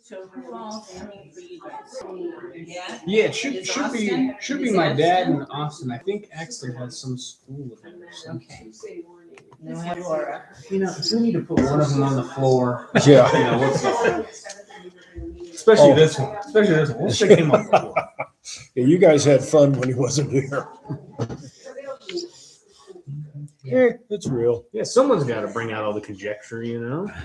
So who all coming for you guys? Yeah. Yeah, it should be my dad and Austin. I think Axton has some school with him or something. Okay. No, have Laura. We need to put one of them on the floor. Yeah. Especially Oh. this one. We'll stick him on the floor. Yeah, you guys had fun when he wasn't here. Hey, it's real. Yeah, someone's got to bring out all the conjecture,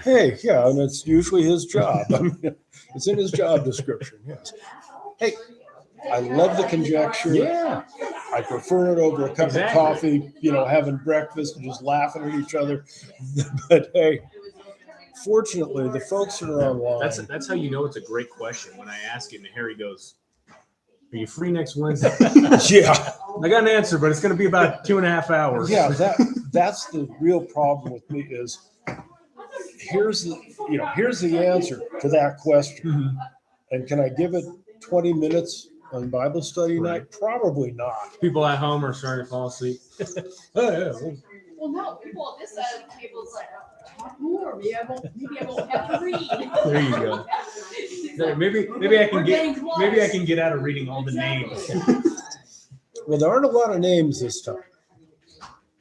Hey, yeah, and it's usually his job. I mean, it's in his job description, yes. Hey, I love the conjecture. Yeah. I prefer it over a cup Exactly. of coffee, having breakfast and just laughing at each other. But hey, fortunately, the folks that are online. That's how you know it's a great question. When I ask it and Harry goes, "Are you free next Wednesday?" Yeah, I got an answer, but it's going to be about 2.5 hours. yeah. That's the real problem with me is here's the answer to that question. Mhm. And can I give it 20 minutes on Bible study Right. night? Probably not. People at home are starting to fall asleep. Oh, yeah. Well, no, people on this side of the table is like, talk more. Maybe I won't have to read. There you go. Maybe I can get out of reading all the names. Well, there aren't a lot of names this time.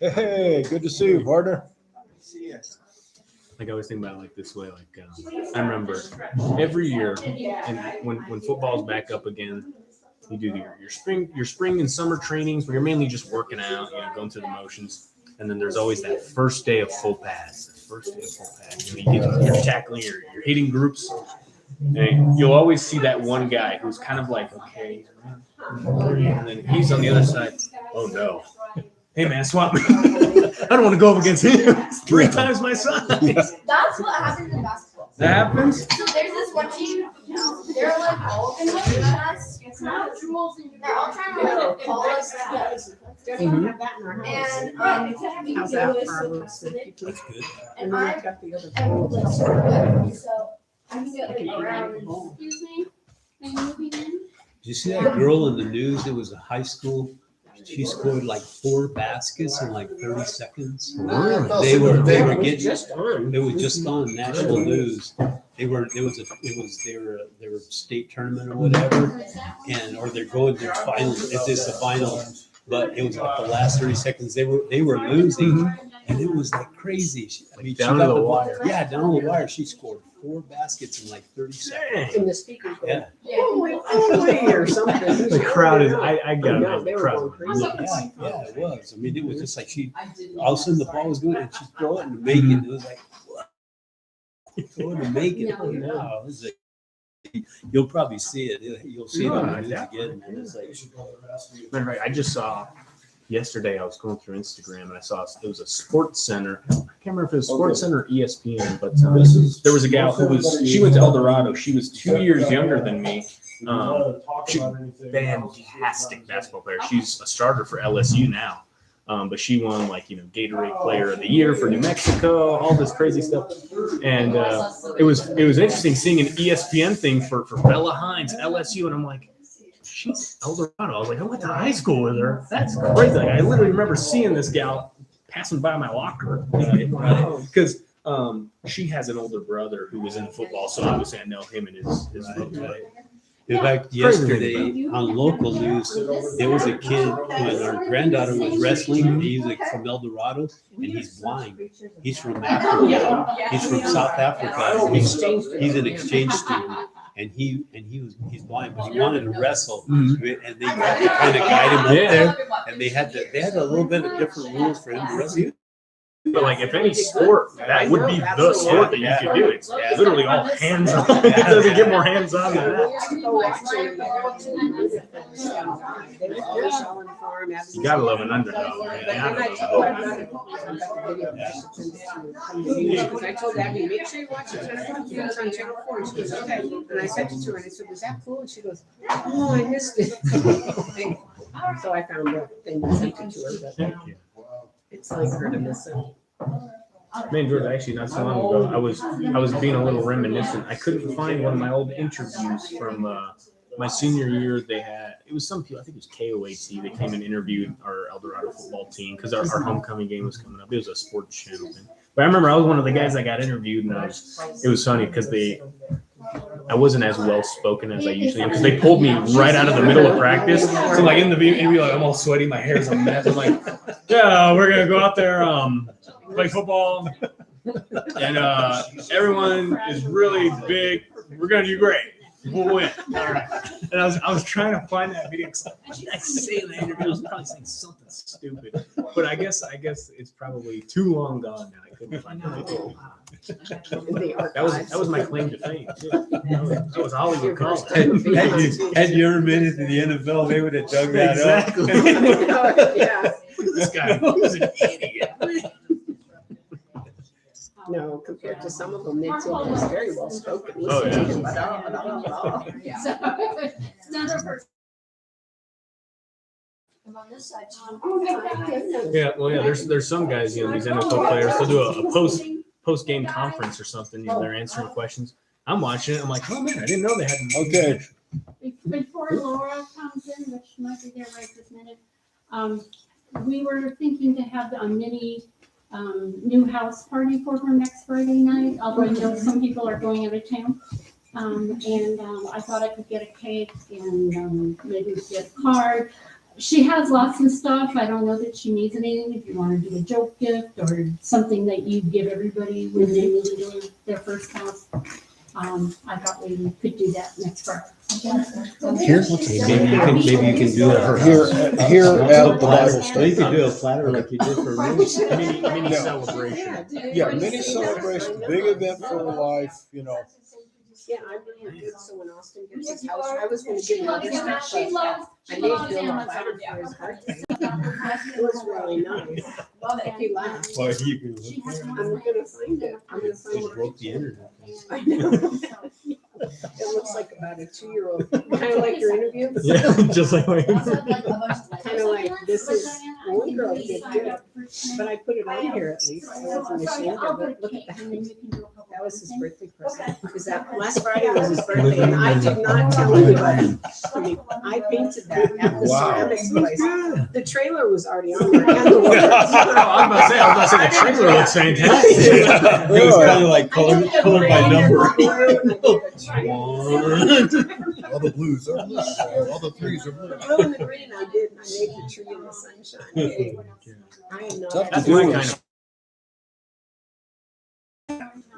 Hey, good to see you, partner. Like I always think about it like this way. I remember every year, and when football's back up again, you do your spring and summer trainings where you're mainly just working out, going through the motions, and then there's always that first day of full pass. You get your tackling, your hitting groups, and you'll always see that one guy who's kind of like, okay, and then he's on the other side. Oh no. Hey man, swap me. I don't want to go up against him. 3 times my size. That's what happens in basketball. That happens? So there's this one team, they're like all in us. They're all trying to like call us together. Don't have that in our house. And How's that for our roasted people? That's good. And then I've got the other I'm bowl. like super good, so I can get I can like eat around. it in a bowl. Excuse me, are you moving in? Did you see that girl in the news that was a high school? She scored like 4 baskets in like 30 seconds. They were getting Just on. it was just on national news. They were state tournament or whatever, or they're going to finals. It's just the finals, but it was like the last 30 seconds they were losing, and it was like crazy. She Down got to the wire. Yeah, down to the wire. She scored 4 baskets in like 30 seconds. In the speakers. Yeah. Oh, wait, or something. The crowd is, I got No, it. they The were crowd. going crazy. Yeah, it was. I mean, it was just like all of a sudden the ball was going and she'd throw it and make it. It was like, what? Throw it and make it. No. No, it was like, you'll probably see it. You'll see it No, on I the news definitely- again. And it's like, Matter of fact, I just saw yesterday. I was going through Instagram and I saw it was a Sports Center. I can't remember if it was Sports Center or ESPN, but there was a gal who she went to El Dorado. She was 2 years younger than me. Fantastic basketball player. She's a starter for LSU now. But she won Gatorade Player of the Year for New Mexico, all this crazy stuff. And it was interesting seeing an ESPN thing for Bella Hines, LSU, and I'm like, she's El Dorado. I was like, I went to high school with her. That's crazy. I literally remember seeing this gal passing by my locker because she has an older brother who was in football, so obviously I know him and his brother. in fact, yesterday on local news, there was a kid when our granddaughter was wrestling. He's like from El Dorado and he's blind. He's from Africa. He's from South Africa. He's an exchange student. And he's blind, but he wanted to wrestle, and they had to kind of guide him up there. And they had a little bit of different rules for him to wrestle. But if any sport, that would be the sport that you could do. It's literally all hands on. It doesn't get more hands on than that. You gotta love an underdog, man. I told Abby, make sure you watch it. It's on Channel 4. And she goes, okay. And I sent it to her and I said, was that cool? And she goes, oh, I missed it. So I found the thing and sent it to her. But it's like her to miss it. Man, George, actually, not so long ago, I was being a little reminiscent. I couldn't find one of my old interviews from my senior year. It was some people, I think it was KOAT. They came and interviewed our El Dorado football team because our homecoming game was coming up. It was a sports channel thing. But I remember I was one of the guys that got interviewed, and it was funny because I wasn't as well spoken as I usually am because they pulled me right out of the middle of practice. So like in the interview, like I'm all sweaty, my hair's a mess. I'm like, yeah, we're gonna go out there, play football, and everyone is really big. We're gonna do great. We'll win. All right. And I was trying to find that video because I say in the interview, I was probably saying something stupid. But I guess it's probably too long gone now. I couldn't find that video. That was my claim to fame too. That was Hollywood calling. Had you ever made it to the NFL, they would have dug that Exactly. up. Yeah. This guy was an idiot. No, compared to some of them, Nick Silver was very well spoken. Oh, yeah. It's not a person. I'm on this side. Yeah, well, yeah. There's some guys, you know, these NFL players, they'll do a post game conference or something. You know, they're answering questions. I'm watching it. I'm like, oh man, I didn't know they had. Okay. Before Laura comes in, which might be there right this minute, we were thinking to have a mini new house party for her next Friday night, although I know some people are going out of town. I thought I could get a cake and maybe get a card. She has lots of stuff. I don't know that she needs anything. If you want to do a joke gift or something that you give everybody when they move into their first house, I thought we could do that next Friday. Here, Maybe you can do it at her here, house. here at the Bible You study. could do a platter like you did for me. Mini Yeah. celebration. Yeah, mini celebration, big event for her life, you know. Yeah, I'm really good. So when Austin gets his house, I was going to give She him loves this Amazon. stuff. She loves I made Bill a Amazon. platter for his birthday. It was really nice. If he laughed, Well, you can She has I'm gonna find it. I'm gonna find just it. broke the internet. I know. It looks like about a 2-year-old, kind of like your interview. Yeah, just like my. Kind of like, this is, one girl did good, but I put it on here at least. I wasn't ashamed of it. Look at that. That was his birthday present. Because that last Friday was his birthday and I did not tell anybody. I mean, I painted that at the Wow. ceramics place. The trailer was already on there and the words. I was about to say the trailer looks fantastic. It was kind of like colored by number. All the blues are blue, all the threes are blue. Blue and the green I did, and I made the tree in the sunshine. Hey, I am not. Tough to That's do. my kind of.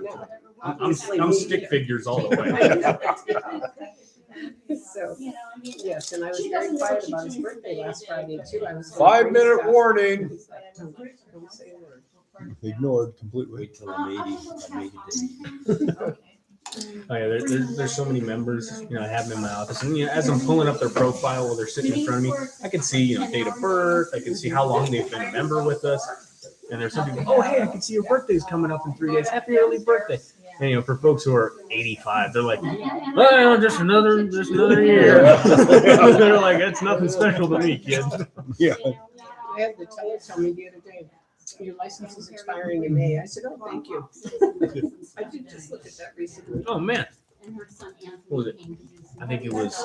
No, I'm obviously stick figures all the way. So, yes, and I was very quiet about his birthday last Friday too. I was. 5-minute warning. He's like, Don't say a word. Ignored completely. Wait till I'm 80. I made it. Oh yeah, there's so many members. You know, I have them in my office, and you know, as I'm pulling up their profile while they're sitting in front of me, I can see date of birth. I can see how long they've been a member with us. And there's some people, oh hey, I can see your birthday's coming up in 3 days. Happy early birthday! And for folks who are 85, they're like, well, just another year. They're like, it's nothing special to me, kid. Yeah. I had the teller tell me the other day, your license is expiring in May. I said, oh, thank you. I did just look at that recently. Oh man, And her son Anthony. What was it? came to do some- I think it was.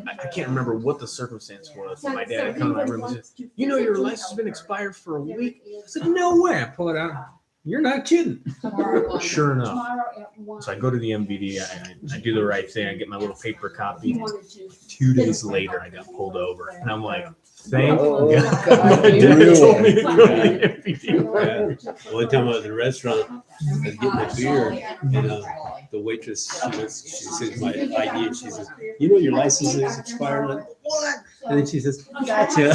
I can't remember what the circumstance was. But my dad had come to my room and said, "You know your license has been expired for a week." I said, "No way!" I pull it out. You're not kidding. Sure enough. Tomorrow at 1. So I go to the MVD. I do the right thing. I get my little paper He copy. wanted to. 2 days later, I got pulled over, and I'm like, "Thank Oh, God." God. My dad told me to go to the MVD. Yeah. One time I was at a restaurant, I was getting a beer, and the waitress, she says my ID, and she says, "You know your license is expired." I'm like, what? And then she says, "Gotcha."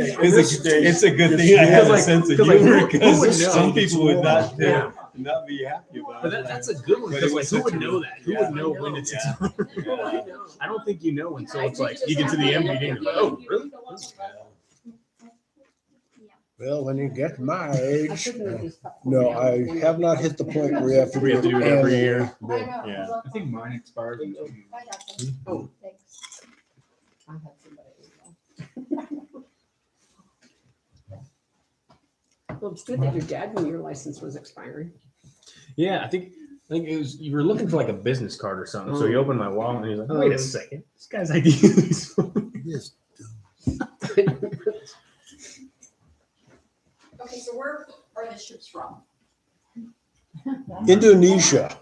It's a good thing I have a sense of humor who would because know? some people would not Yeah. not be happy about But it. that's a good one. But Because it like, was who such would a- know that? Who yeah. would know when it's Yeah. I know. I don't think you know until it's like you get to the MVD and you're like, oh, really? Well, when you get my I age, couldn't have just- no, I have not hit the point where you have to We have to do it every year. annual. Yeah. I think mine expired in 2 years. Oh, thanks. I had somebody. Well, it's good that your dad knew your license was expiring. Yeah, I think it was you were looking for like a business card or something. So he opened my wallet and he was like, wait a second, this guy's ID is Yes. Okay, so we're are the ships from? Indonesia.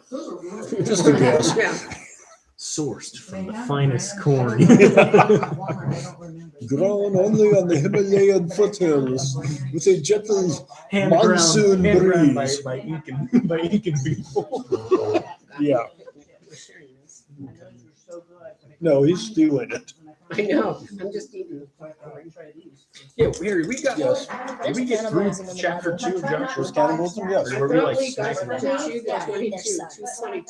Just a guess. Yeah. Sourced from the finest corn. Grown only on the Himalayan foothills with a gentle monsoon breeze. by Incan people. Yeah. No, he's stealing it. I know, I'm just eating. Yeah, Harry, we got. Yes. Did we get through chapter 2 of Joshua's Cannibalism, yes. Or were we like We got snacking? to Jude 22.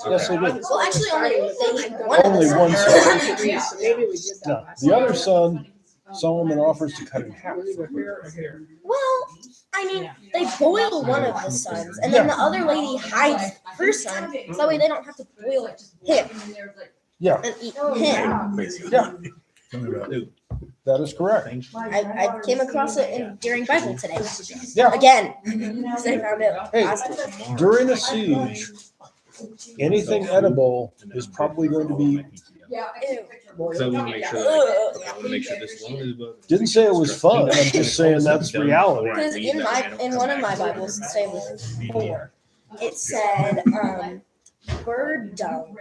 Yes, I did. Well, actually, only Only one son. So maybe we did that No, last the other time. son, Solomon offers to cut in half. Well, I mean, they boil one of the sons, and then the other lady hides her son, so that way they don't have to boil him Yeah, and eat him. yeah. That is correct. I came across it during Bible today. Yeah. Again, because I found it Hey. last week. During a siege, anything edible is probably going to be. Ew. So I want to make sure. Ugh. I want to make sure this one is. Didn't say it was fun. I'm just saying that's reality. Because in one of my Bibles, say with 4, it said bird dung,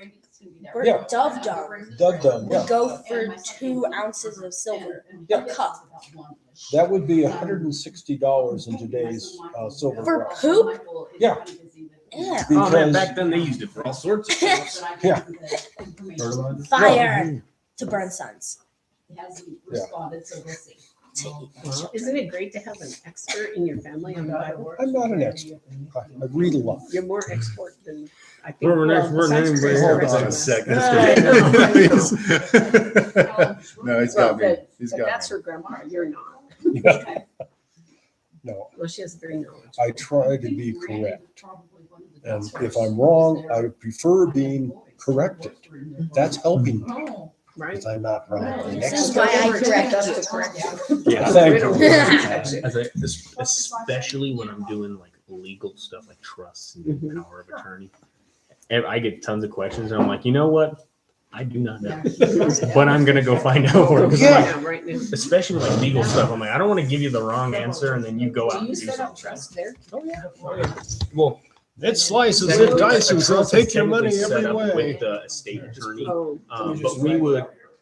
Yeah. dove dung Dug them, yeah. would go for 2 ounces of silver, Yeah. a cup. That would be $160 in today's silver For price. poop? Yeah. Yeah. Oh man, Because, back then they used it for all sorts of things. yeah, Fire to burn suns. Isn't it great to have an expert in your family on the Bible? I'm not an expert. I read a lot. You're more expert than I think. We're an well, expert in besides anybody Chris, Hold the rest on of a us. second. I know. No, he's Well, got me. He's But got that's me. her grandpa, you're not. No, Well, she has very knowledgeable. I try to be correct. And if I'm wrong, I prefer being corrected. That's helping me Right? because I'm not wrong. The This next is why I correct Us you. to correct you. Yeah. Thank you. As I, especially when I'm doing like legal stuff like trusts and Mhm. power of attorney, and I get tons of questions, and I'm like, you know what? I do not know, but I'm gonna go find out for it. 'Cause I'm like, Yeah, right now. especially like legal stuff, I'm like, I don't want to give you the wrong answer, and then you go out Do you and do set up something. trust there? Oh yeah. Well, It slices, it technically, a dices, they'll trust is take your money technically set every up way. with the estate attorney. Oh. But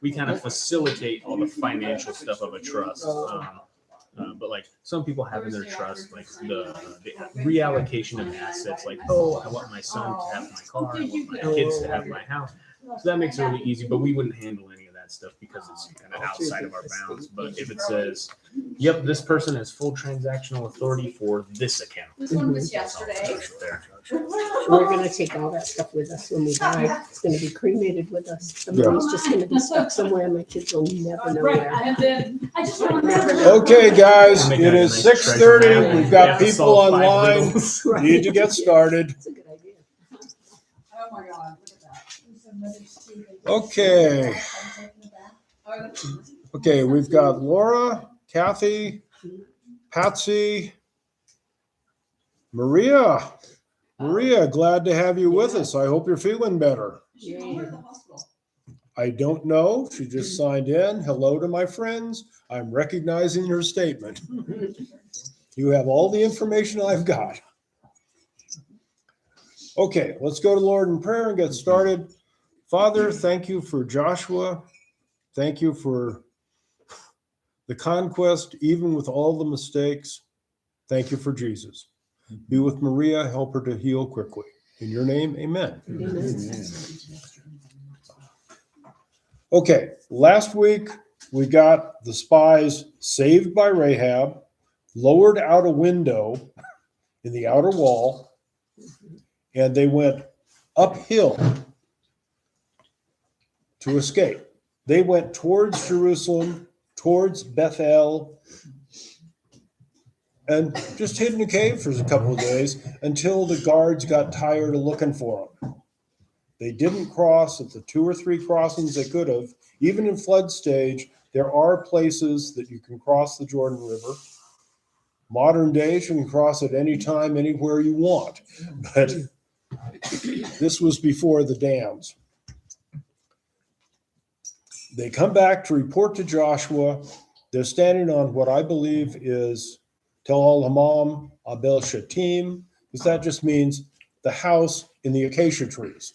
we kind of facilitate all the financial stuff of a trust. But like some people have in their trust, like the reallocation of assets, like, oh, I want my son to have my car, I want my kids to have my house. So that makes it really easy, but we wouldn't handle any of that stuff because it's kind of outside of our bounds. But if it says, yep, this person has full transactional authority for this account. This one was yesterday. There. We're gonna take all that stuff with us when we die. It's gonna be cremated with us. The money's just gonna be stuck somewhere and my kids will never know where. I just want Never know. Okay, guys, Make it like a is nice 6:30. treasure map. We've We got have to people solve 5 online. riddles. Right. Need to get started. That's a good idea. Oh my God, look at that. Okay. Okay, we've got Laura, Kathy, Patsy, Maria. Maria, glad to have you with us. I hope you're feeling better. Yeah. I don't know. She just signed in. Hello to my friends. I'm recognizing your statement. You have all the information I've got. Okay, let's go to Lord in prayer and get started. Father, thank you for Joshua. Thank you for the conquest, even with all the mistakes. Thank you for Jesus. Be with Maria. Help her to heal quickly. In your name, amen. Okay, last week we got the spies saved by Rahab, lowered out a window in the outer wall, and they went uphill to escape. They went towards Jerusalem, towards Bethel, and just hid in a cave for a couple of days until the guards got tired of looking for them. They didn't cross at the 2 or 3 crossings they could have. Even in flood stage, there are places that you can cross the Jordan River. Modern days, you can cross at any time, anywhere you want. But this was before the dams. They come back to report to Joshua. They're standing on what I believe is Tel Al-Hammam Abel Shatim, because that just means the house in the acacia trees.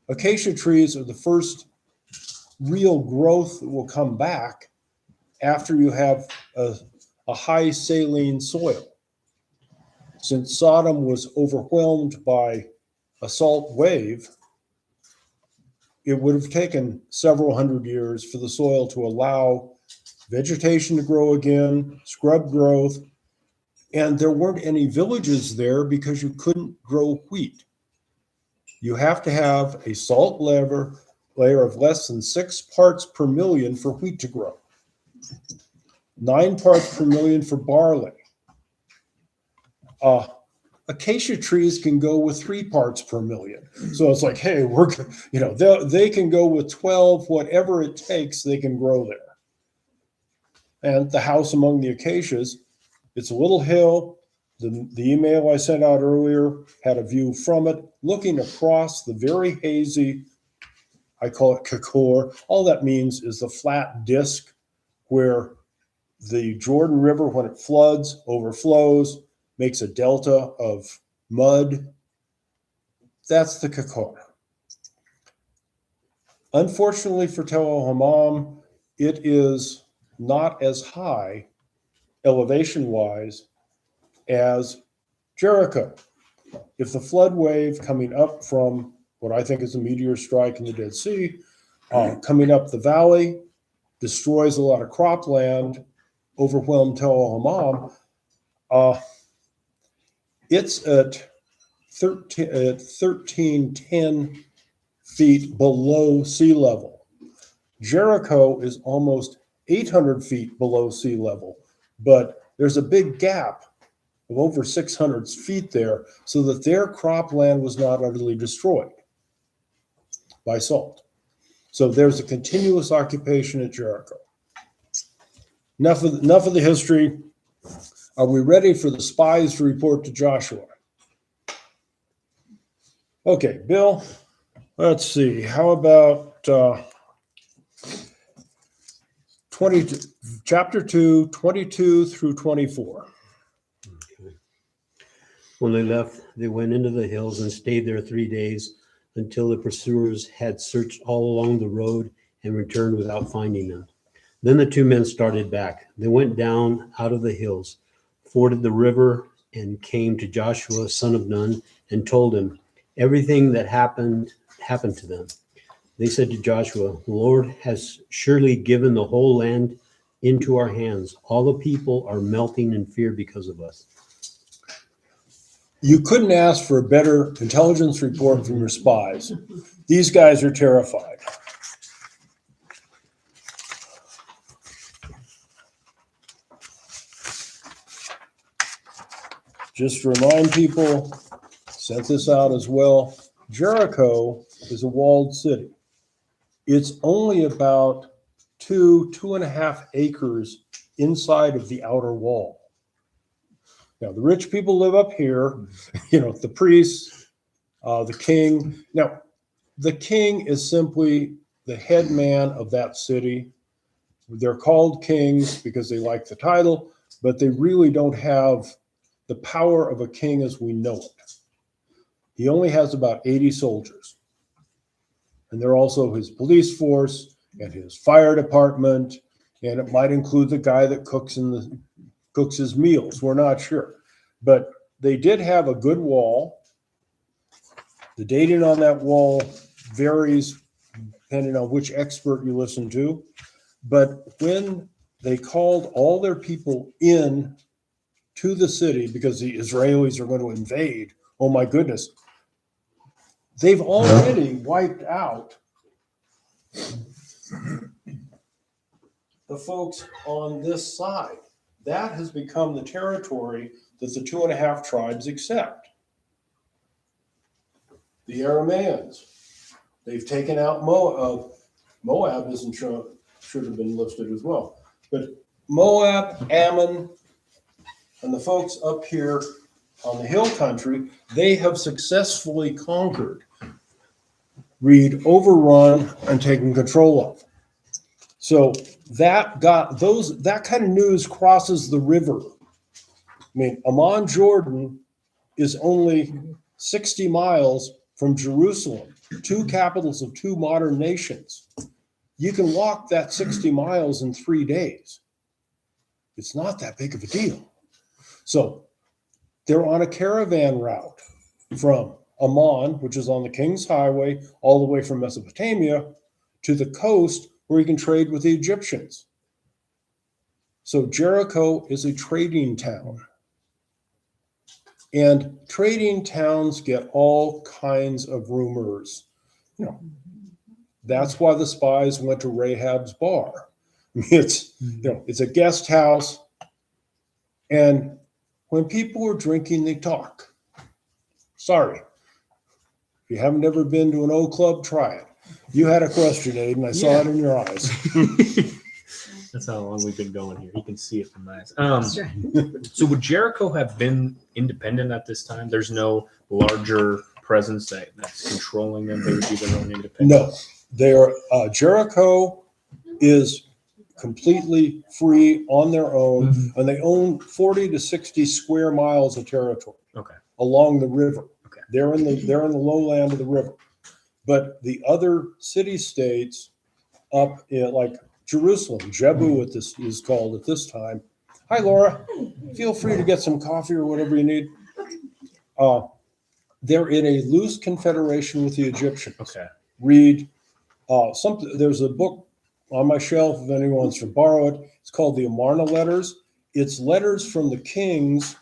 Acacia trees are the first real growth that will come back after you have a high saline soil. Since Sodom was overwhelmed by a salt wave, it would have taken several hundred years for the soil to allow vegetation to grow again, scrub growth, and there weren't any villages there because you couldn't grow wheat. You have to have a salt layer of less than 6 parts per million for wheat to grow, 9 parts per million for barley. Acacia trees can go with 3 parts per million. So it's like, hey, they can go with 12, whatever it takes, they can grow there. And the house among the acacias, it's a little hill. The email I sent out earlier had a view from it, looking across the very hazy, I call it Kakor. All that means is the flat disc where the Jordan River, when it floods, overflows, makes a delta of mud. That's the Kakor. Unfortunately for Tel Al-Hammam, it is not as high elevation-wise as Jericho. If the flood wave coming up from what I think is a meteor strike in the Dead Sea, coming up the valley, destroys a lot of cropland, overwhelmed Tel Al-Hammam, it's at 1310 feet below sea level. Jericho is almost 800 feet below sea level, but there's a big gap of over 600 feet there so that their cropland was not utterly destroyed by salt. So there's a continuous occupation at Jericho. Enough of the history. Are we ready for the spies to report to Joshua? Okay, Bill, let's see. How about chapter 2, 22 through 24? When they left, they went into the hills and stayed there 3 days until the pursuers had searched all along the road and returned without finding them. Then the 2 men started back. They went down out of the hills, forded the river, and came to Joshua, son of Nun, and told him everything that happened to them. They said to Joshua, the Lord has surely given the whole land into our hands. All the people are melting in fear because of us. You couldn't ask for a better intelligence report from your spies. These guys are terrified. Just to remind people, sent this out as well, Jericho is a walled city. It's only about 2.5 acres inside of the outer wall. Now, the rich people live up here, the priests, the king. Now, the king is simply the head man of that city. They're called kings because they like the title, but they really don't have the power of a king as we know it. He only has about 80 soldiers. And they're also his police force and his fire department, and it might include the guy that cooks his meals. We're not sure. But they did have a good wall. The dating on that wall varies depending on which expert you listen to. But when they called all their people in to the city because the Israelis are going to invade, oh my goodness, they've already wiped out the folks on this side. That has become the territory that the 2.5 tribes accept. The Arameans, they've taken out Moab. Moab should have been listed as well. But Moab, Ammon, and the folks up here on the hill country, they have successfully conquered, overrun, and taken control of. So that kind of news crosses the river I mean, Amman, Jordan is only 60 miles from Jerusalem, two capitals of two modern nations. You can walk that 60 miles in 3 days. It's not that big of a deal. So they're on a caravan route from Amman, which is on the King's Highway, all the way from Mesopotamia to the coast where you can trade with the Egyptians. So Jericho is a trading town. And trading towns get all kinds of rumors. You know, that's why the spies went to Rahab's bar. It's, you know, it's a guest house. And when people are drinking, they talk. Sorry. If you haven't ever been to an O Club, try it. You had a question, Aiden. I saw it in your eyes. That's how long we've been going here. You can see it from my eyes. That's right. So would Jericho have been independent at this time? There's no larger presence that's controlling them. They would be their own independent. No, they are. Jericho is completely free on their own, and they own 40 to 60 square miles of territory. Okay. Along the river. Okay. They're in the lowland of the river. But the other city states up in like Jerusalem, Jebu is called at this time. Hi, Laura. Feel free to get some coffee or whatever you need. They're in a loose confederation with the Egyptians. Okay. Read something. There's a book on my shelf if anyone wants to borrow it. It's called the Amarna Letters. It's letters from the kings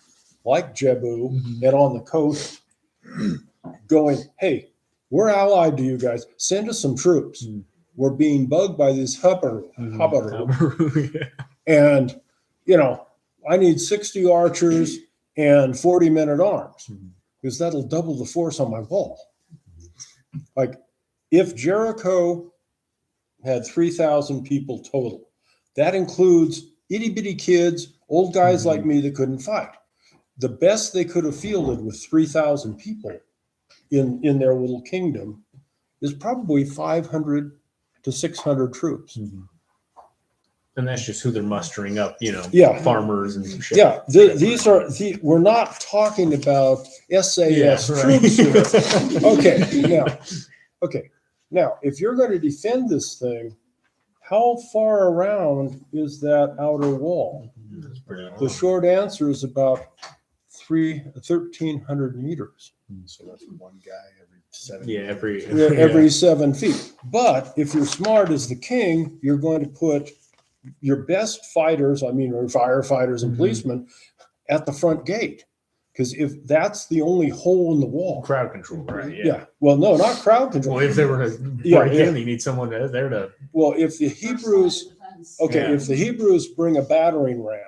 like Jebu and on the coast going, hey, we're allied to you guys. Send us some troops. We're being bugged by these Habaru. And, you know, I need 60 archers and 40 men at arms because that'll double the force on my wall. Like if Jericho had 3,000 people total, that includes itty bitty kids, old guys like me that couldn't fight. The best they could have fielded with 3,000 people in their little kingdom is probably 500 to 600 troops. And that's just who they're mustering up, you know, Yeah. farmers and shit. Yeah, these are we're not talking about SAS troops here. Now, if you're going to defend this thing, how far around is that outer wall? That's pretty The short answer is about 1,300 meters. So that's one guy every 7 Yeah, Every 7 feet. But if you're smart as the king, you're going to put your best fighters, or firefighters and policemen, at the front gate. Because if that's the only hole in the wall. crowd control, right? Yeah. Well, no, not crowd control. Well, if they were to break in, you need someone there to. Well, if the Hebrews, Yeah. if the Hebrews bring a battering ram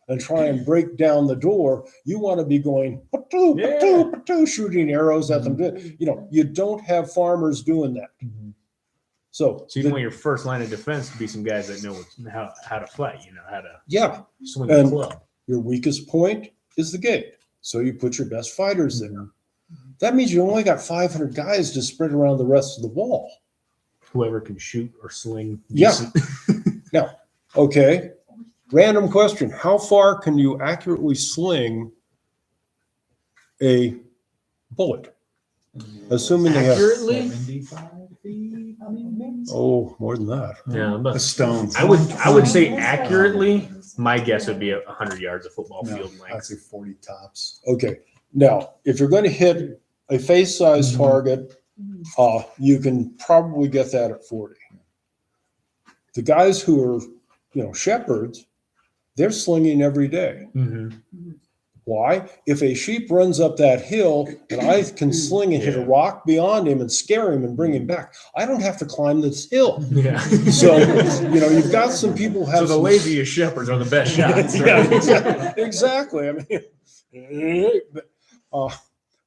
and try and break down the door, you want to be going, patoo, patoo, patoo, shooting arrows at them. You know, you don't have farmers doing that. So you want your first line of defense to be some guys that know how to fight, you know, how to yeah, swing And- the club. your weakest point is the gate. So you put your best fighters there. That means you only got 500 guys to spread around the rest of the wall. Whoever can shoot or sling. Yeah. decent. Okay. Random question. How far can you accurately sling a bullet? Assuming they have, Accurately? 75 feet, maybe? oh, more than that. Yeah, A stone. I would say accurately. My guess would be 100 yards of football No, field I'd length. say 40 tops. Okay. Now, if you're going to hit a face size target, you can probably get that at 40. The guys who are, shepherds, they're slinging every day. Why? If a sheep runs up that hill and I can sling and hit a rock beyond him and scare him and bring him back, I don't have to climb this hill. Yeah. So, you've got some people who have So the some- laziest shepherds are the best shots. Right? Yeah, exactly. I mean,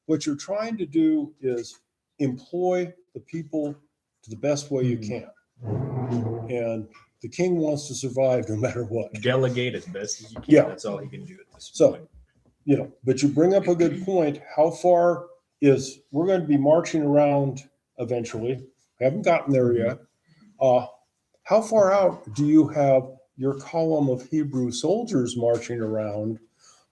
what you're trying to do is employ the people to the best way you can. And the king wants to survive no matter what. Delegate as best as you can. Yeah. That's all he can do at this So, point. but you bring up a good point. How far we're going to be marching around eventually. We haven't gotten there yet. How far out do you have your column of Hebrew soldiers marching around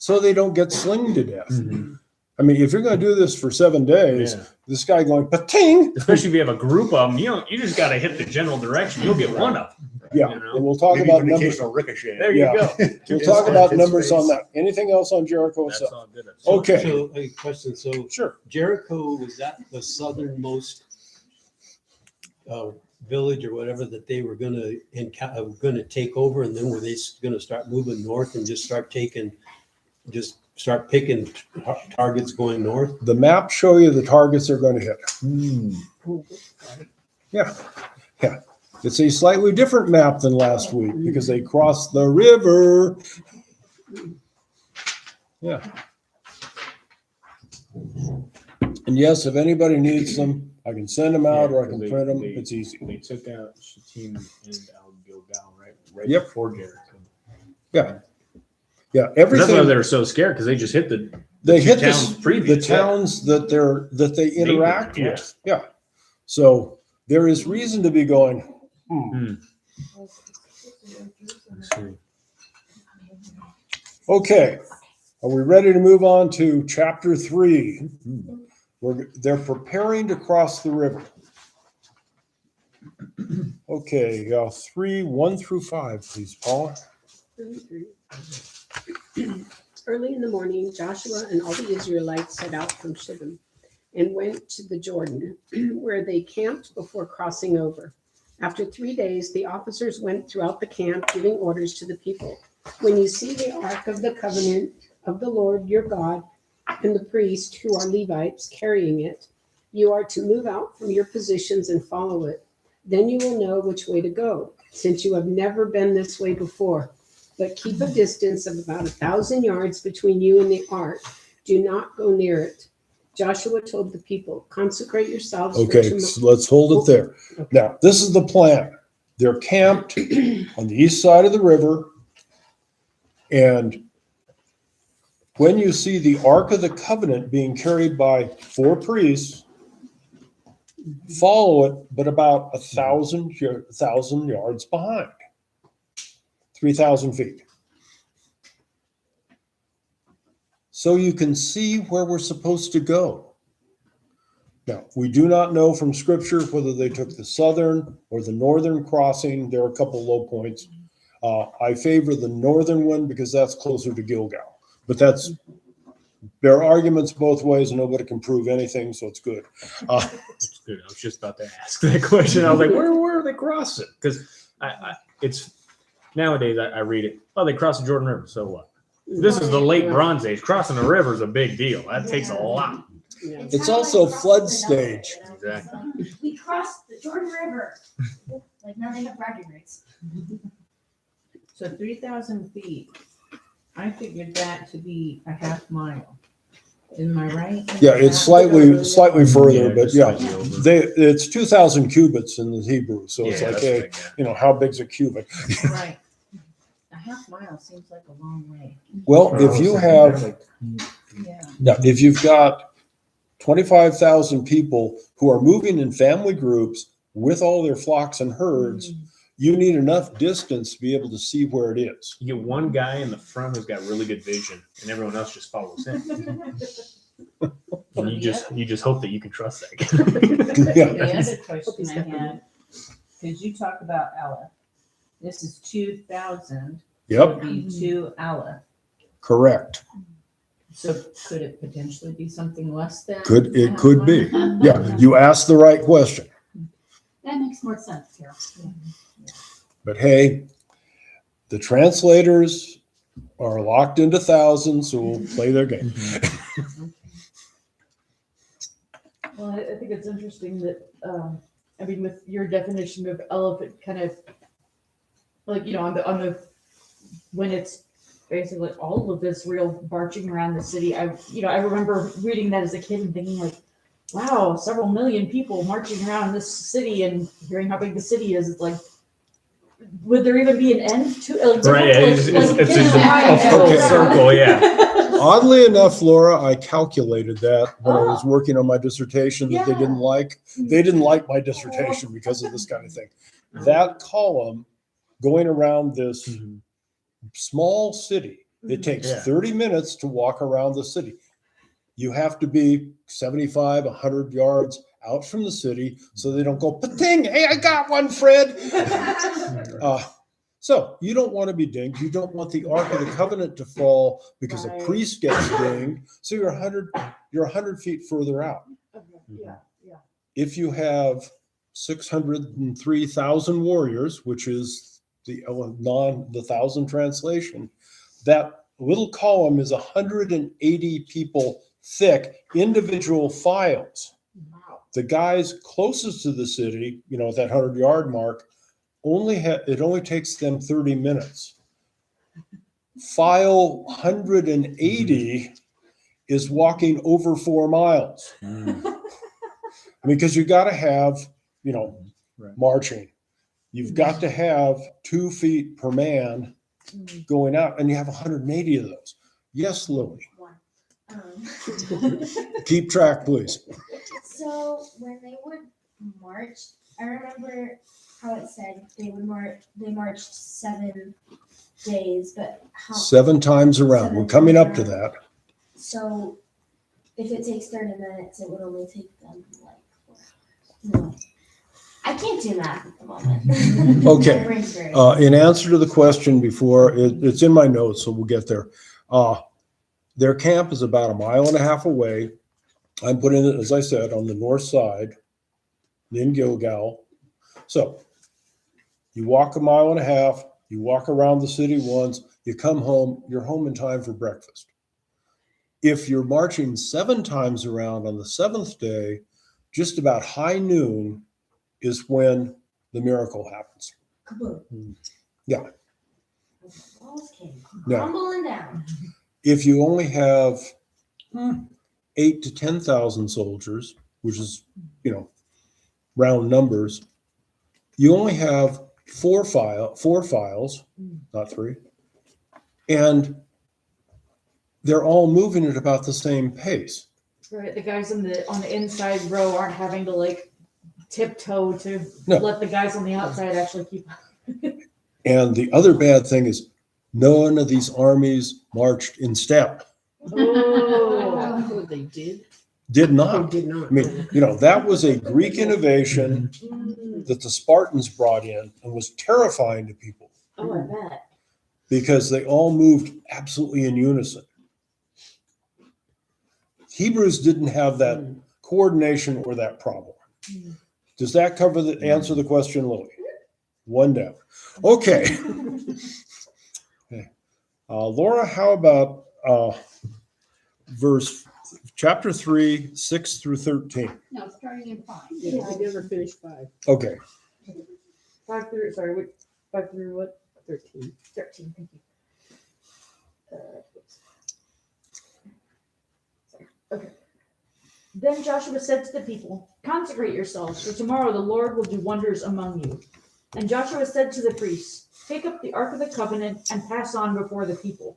so they don't get slinged to death. Mhm. I mean, if you're going to do this for 7 days, Yeah. this guy going pating. Especially if you have a group of them, you just got to hit the general direction. You'll get one of them. Yeah, You know? and we'll talk Maybe about even numbers. occasional ricochet. There you Yeah. go. We'll It's talk on about his numbers on face. that. Anything else on Jericho That's itself? all good. Okay. So a question. So Sure. Jericho, was that the southernmost village or whatever that they were gonna take over, and then were they gonna start moving north and just start picking targets going north? The map show you the targets they're going to hit. Yeah. It's a slightly different map than last week because they crossed the river. Yeah. And yes, if anybody needs them, I can send them out or I can print them. It's easy. They took out Shittim and Al Gilgal right Yep. before Jericho. Yeah. Yeah. 'Cause that's why Everything they were so scared, because they just hit the they two hit towns the previous. towns that they interact Yeah. with. Yeah. So there is reason to be going, okay. Are we ready to move on to chapter 3? They're preparing to cross the river. Okay, 3, 1 through 5, please, Paula. Early in the morning, Joshua and all the Israelites set out from Shittim and went to the Jordan, where they camped before crossing over. After 3 days, the officers went throughout the camp, giving orders to the people. When you see the ark of the covenant of the Lord your God and the priests who are Levites carrying it, you are to move out from your positions and follow it. Then you will know which way to go, since you have never been this way before. But keep a distance of about 1,000 yards between you and the ark. Do not go near it. Joshua told the people, consecrate yourselves. Okay, so let's hold it there. Now, this is the plan. They're camped on the east side of the river. And when you see the Ark of the Covenant being carried by 4 priests, follow it, but about 1,000 yards behind. 3,000 feet. So you can see where we're supposed to go. Now, we do not know from scripture whether they took the southern or the northern crossing. There are a couple low points. I favor the northern one because that's closer to Gilgal. But there are arguments both ways and nobody can prove anything, so it's good. It's good. I was just about to ask that question. I was like, where are they crossing? Because it's nowadays I read it. Oh, they crossed the Jordan River. So what? This is the late Bronze Age. Crossing a river is a big deal. That takes a lot. Yeah. It's also flood stage. Exactly. We crossed the Jordan River. Like now they have bragging rights. So 3,000 feet, I figured that to be a half mile. Am I right? Yeah, it's slightly further, but just yeah, slightly over. it's 2,000 cubits in the Hebrew. So it's Yeah, like, that's hey, big, yeah. how big's a cubit? Right. A half mile seems like a long way. Well, if you have, Yeah. if you've got 25,000 people who are moving in family groups with all their flocks and herds, you need enough distance to be able to see where it is. You get one guy in the front who's got really good vision, and everyone else just follows him. And you just hope that you can trust that guy. Yeah. The other question I had, because you talk about Aleph. This is 2,000. Yep, Be 2 Aleph. correct. So could it potentially be something less than? It half could be. mile? Yeah, you asked the right question. That makes more sense, Carol. But hey, the translators are locked into thousands, so we'll play their game. Well, I think it's interesting that, with your definition of elephant, kind of like, on the, when it's basically all of Israel marching around the city. I remember reading that as a kid and thinking like, wow, several million people marching around this city and hearing how big the city is. It's like, would there even be an end to it? Right, yeah, it's just a full Okay. circle, yeah. Oddly enough, Laura, I calculated that when I was working on my dissertation that they Yeah. didn't like. They didn't like my dissertation because of this kind of thing. That column going around this small city It takes Yeah. 30 minutes to walk around the city. You have to be 75, 100 yards out from the city so they don't go, pa-ting, hey, I got one, Fred. So you don't want to be dinged. You don't want the Ark of the Covenant to fall because Right. a priest gets dinged. So you're 100 feet further out. Okay, yeah, yeah. If you have 603,000 warriors, which is the 1,000 translation, that little column is 180 people thick, individual files. Wow. The guys closest to the city, at that 100-yard mark, it only takes them 30 minutes. File 180 is walking over 4 miles. Because you got to have, Right. marching. You've got to have 2 feet per man going out, and you have 180 of those. Yes, Lily. Keep track, please. So when they would march, I remember how it said they marched 7 days, but how? 7 times around. We're coming up to that. So if it takes 30 minutes, it would only take them like 4 hours. No. I can't do math at the moment. Okay. My brain's very- In answer to the question before, it's in my notes, so we'll get there. Their camp is about 1.5 miles away. I'm putting it, as I said, on the north side in Gilgal. So you walk 1.5 miles, you walk around the city once, you come home, you're home in time for breakfast. If you're marching 7 times around on the 7th day, just about high noon is when the miracle happens. Kaboom. Yeah. Walls came Yeah. crumbling down. If you only have 8 to 10,000 soldiers, which is, round numbers, you only have 4 files, not 3, and they're all moving at about the same pace. Right, the guys on the inside row aren't having to tiptoe to No. let the guys on the outside actually keep. And the other bad thing is none of these armies marched in step. Oh, Oh, they did? Did Oh, not. did not. I mean, that was a Greek innovation that the Spartans brought in and was terrifying to people oh, I bet. because they all moved absolutely in unison. Hebrews didn't have that coordination or that problem. Does that answer the question, Lily? 1 down. Okay. Okay. Laura, how about chapter 3, 6 through 13? No, starting in 5. Yeah, we never finished 5. Okay. 5 through what? 13. 13, thank you. Okay. Then Joshua said to the people, "Consecrate yourselves, for tomorrow the Lord will do wonders among you." And Joshua said to the priests, "Take up the Ark of the Covenant and pass on before the people."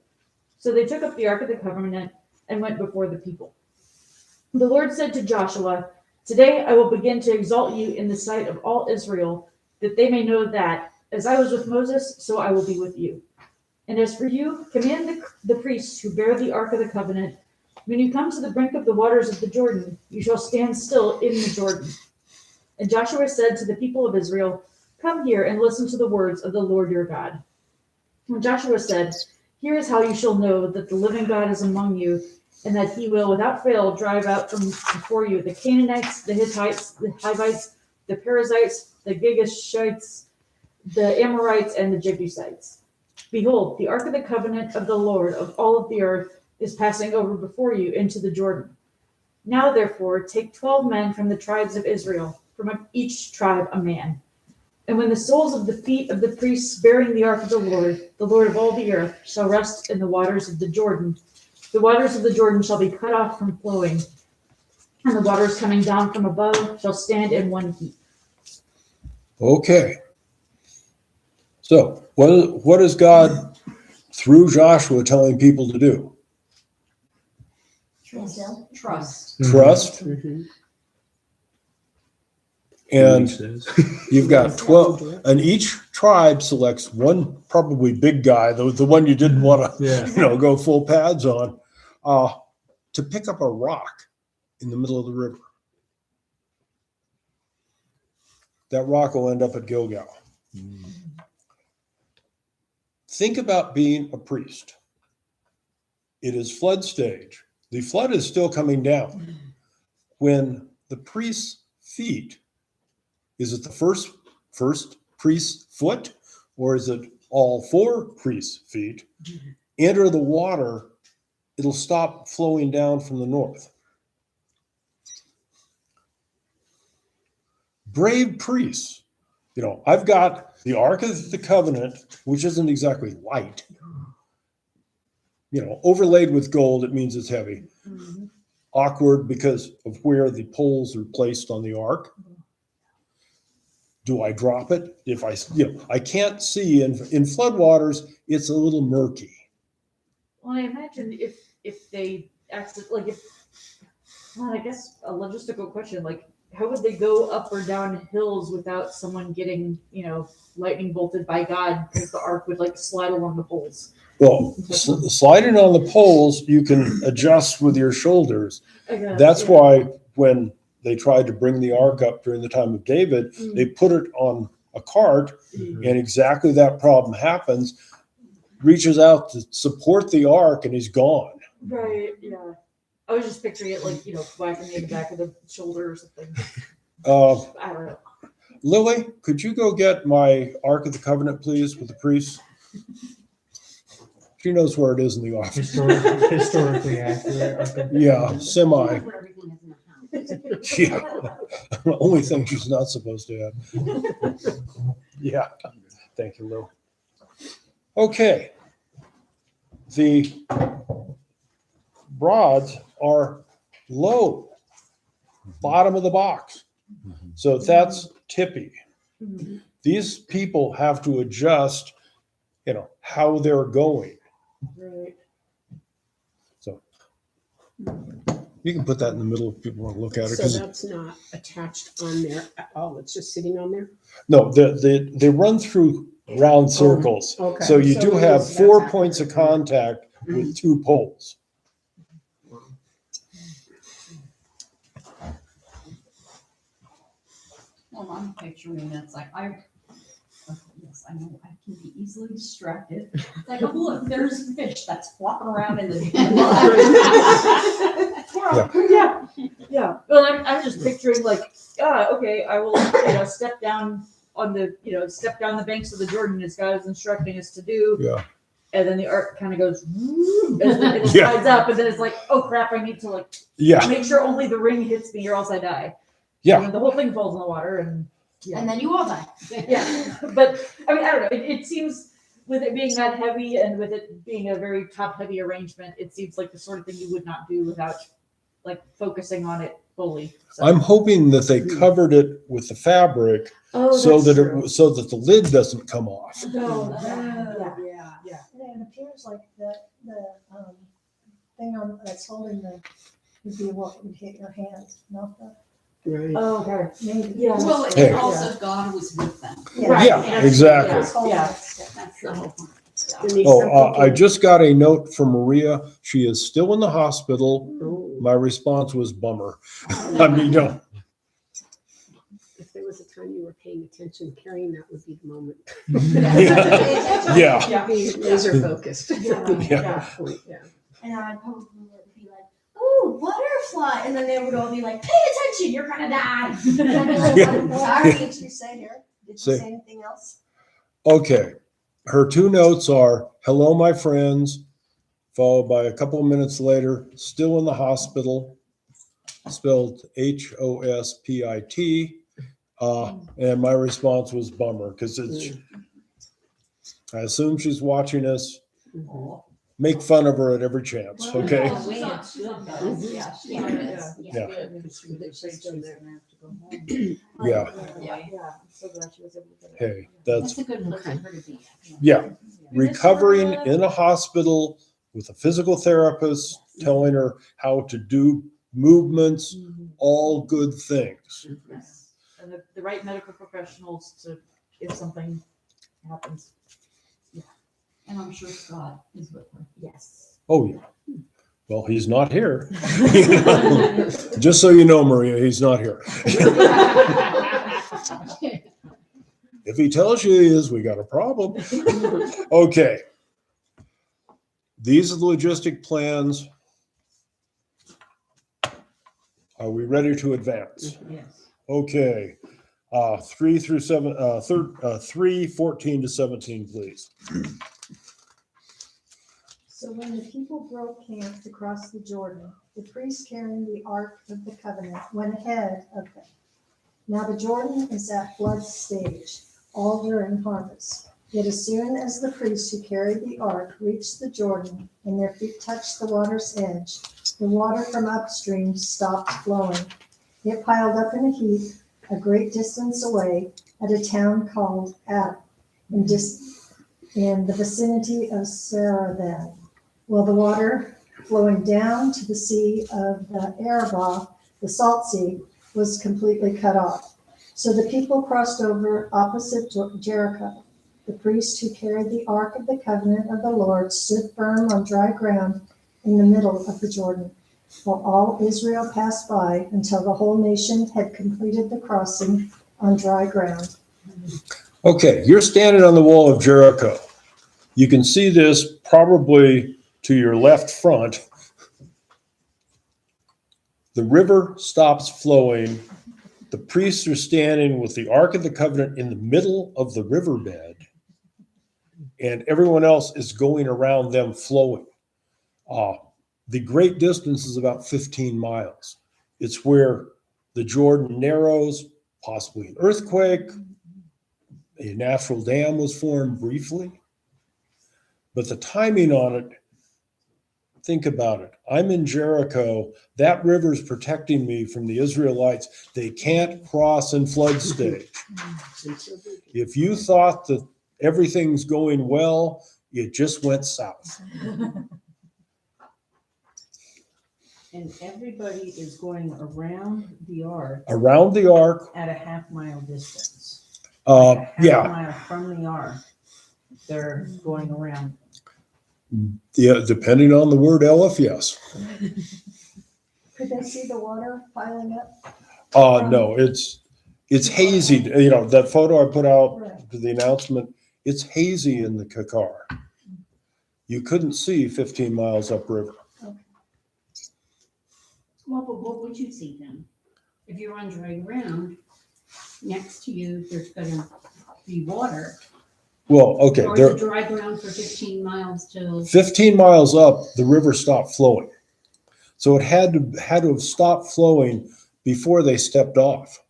So they took up the Ark of the Covenant and went before the people. The Lord said to Joshua, "Today I will begin to exalt you in the sight of all Israel, that they may know that, as I was with Moses, so I will be with you. And as for you, command the priests who bear the Ark of the Covenant, when you come to the brink of the waters of the Jordan, you shall stand still in the Jordan." And Joshua said to the people of Israel, "Come here and listen to the words of the Lord your God." And Joshua said, "Here is how you shall know that the living God is among you, and that he will without fail drive out from before you the Canaanites, the Hittites, the Hivites, the Perizzites, the Girgashites, the Amorites, and the Jebusites. Behold, the Ark of the Covenant of the Lord of all of the earth is passing over before you into the Jordan. Now therefore take 12 men from the tribes of Israel, from each tribe a man. And when the soles of the feet of the priests bearing the ark of the Lord of all the earth, shall rest in the waters of the Jordan shall be cut off from flowing, and the waters coming down from above shall stand in one heap." Okay. So what is God, through Joshua, telling people to do? Trust. Trust. Trust. Mhm. And Says. you've got 12, and each tribe selects one probably big guy, the one you didn't want to, Yeah. go full pads on, to pick up a rock in the middle of the river. That rock will end up at Gilgal. Think about being a priest. It is flood stage. The flood is still coming down. When the priest's feet, is it the first priest's foot, or is it all four priests' feet, enter the water, it'll stop flowing down from the north. Brave priests. I've got the Ark of the Covenant, which isn't exactly light. Overlaid with gold, it means it's heavy. Awkward because of where the poles are placed on the Ark. Do I drop it? If I can't see in floodwaters, it's a little murky. Well, I imagine if they accidentally, I guess a logistical question, how would they go up or down hills without someone getting, lightning bolted by God, because the ark would slide along the poles? Well, sliding on the poles, you can adjust with your shoulders. That's why when they tried to bring the ark up during the time of David, they put it on a cart, and exactly that problem happens. Reaches out to support the ark, and he's gone. Right, yeah. I was just picturing it whacking me in the back of the shoulder or something. I don't know. Lily, could you go get my Ark of the Covenant, please, with the priest? She knows where it is in the office. Historically accurate. Yeah, semi. Yeah, the only thing she's not supposed to have. Yeah, thank you, Lil. Okay. The rods are low, bottom of the box. So that's tippy. These people have to adjust, how they're going. Right. So you can put that in the middle if people want to look at it. So that's not attached on there at all. It's just sitting on there? No, they run through round circles. Okay. So you do have that's 4 accurate. points of contact with 2 poles. Well, I'm picturing it's like yes, I know I can be easily distracted. It's like, oh look, there's a fish that's flopping around in the. Yeah. Well, I'm just picturing okay, I will step down on the banks of the Jordan as God is instructing us to do. Yeah. And then the ark kind of goes, and it slides up, and then it's like, oh crap, I need to make sure only the ring hits me or else I die. Yeah. And the whole thing falls in the water, and And then you all die. yeah. But I mean, I don't know. It seems, with it being that heavy and with it being a very top-heavy arrangement, it seems like the sort of thing you would not do without focusing on it fully. So. I'm hoping that they covered it with the fabric so that the lid doesn't come off. No. Yeah. And it appears like the thing that's holding would be what would hit your hand, not the. Right. Oh, okay. Maybe. Yeah. Well, Hey. and also God was with them. Yeah, exactly. Yeah. That's the whole point. I just got a note from Maria. She is still in the hospital. My response was bummer. I mean, If there was a time you were paying attention, carrying that would be the moment. Yeah. Be laser focused. Yeah. And I'd probably be like, "Oh, butterfly," and then they would all be like, "Pay attention, you're gonna die." Sorry, did you say here? Did you Say- say anything else? Okay. Her 2 notes are, "Hello, my friends," followed by a couple of minutes later, "Still in the hospital," spelled HOSPIT. And my response was bummer, because I assume she's watching us. Make fun of her at every chance, okay? Yeah. Hey, That's a good look for her to be at. yeah. Recovering in a hospital with a physical therapist, telling her how to do movements, all good things. and the right medical professionals to, if something happens. And I'm sure Scott is with her. Yes. Oh, yeah. Well, he's not here. Just so you know, Maria, he's not here. If he tells you he is, we got a problem. Okay. These are the logistic plans. Are we ready to advance? Yes. Okay. 3 through 7, 3, 14 to 17, please. So when the people broke camp to cross the Jordan, the priest carrying the Ark of the Covenant went ahead of them. Now the Jordan is at flood stage, all during harvest. Yet as soon as the priests who carried the Ark reached the Jordan and their feet touched the water's edge, the water from upstream stopped flowing. It piled up in a heap a great distance away at a town called Adam, in the vicinity of Saravan. While the water flowing down to the sea of the Arabah, the Salt Sea, was completely cut off. So the people crossed over opposite Jericho. The priest who carried the Ark of the Covenant of the Lord stood firm on dry ground in the middle of the Jordan, while all Israel passed by until the whole nation had completed the crossing on dry ground. Okay, you're standing on the wall of Jericho. You can see this probably to your left front. The river stops flowing. The priests are standing with the Ark of the Covenant in the middle of the riverbed, and everyone else is going around them flowing. The great distance is about 15 miles. It's where the Jordan narrows, possibly an earthquake. A natural dam was formed briefly. But the timing on it, think about it. I'm in Jericho. That river's protecting me from the Israelites. They can't cross in flood stage. If you thought that everything's going well, it just went south. And everybody is going around the ark Around the ark, at a half-mile distance. Like a half yeah, mile from the ark, they're going around. yeah, depending on the word Aleph, yes. Could they see the water piling up? No, it's hazy. You know, that photo I put out Right. to the announcement, it's hazy in the Kakar. You couldn't see 15 miles upriver. Well, but what would you see then? If you're on dry ground, next to you, there's gonna be water. Well, okay, Or is there, it dry ground for 15 miles till? 15 miles up, the river stopped flowing. So it had to have stopped flowing before they stepped off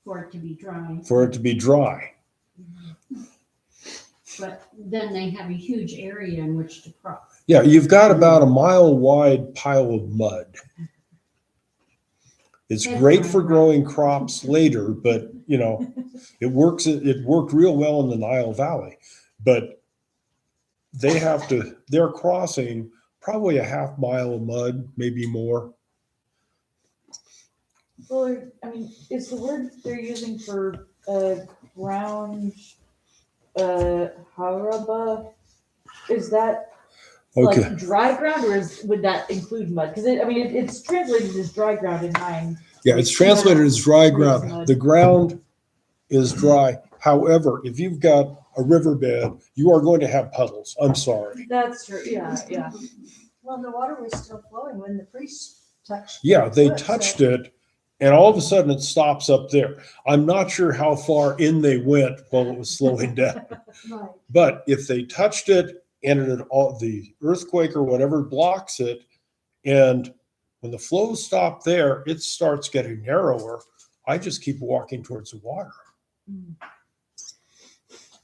For it to be dry, for it to be dry. but then they have a huge area in which to cross. Yeah, you've got about a mile wide pile of mud. It's great for growing crops later, but you know, it worked real well in the Nile Valley. But they're crossing probably a half mile of mud, maybe more. Well, I mean, is the word they're using for ground haraba, is that Okay. like dry ground, or would that include mud? Because it's translated as dry ground in mine. Yeah, it's translated as dry Mud. ground. The ground is dry. However, if you've got a riverbed, you are going to have puddles. I'm sorry. That's true. Yeah, yeah. Well, the water was still flowing when the priest touched. Yeah, they the foot, touched so- it, and all of a sudden it stops up there. I'm not sure how far in they went while it was slowing down. Right. But if they touched it and the earthquake or whatever blocks it, and when the flows stop there, it starts getting narrower. I just keep walking towards the water.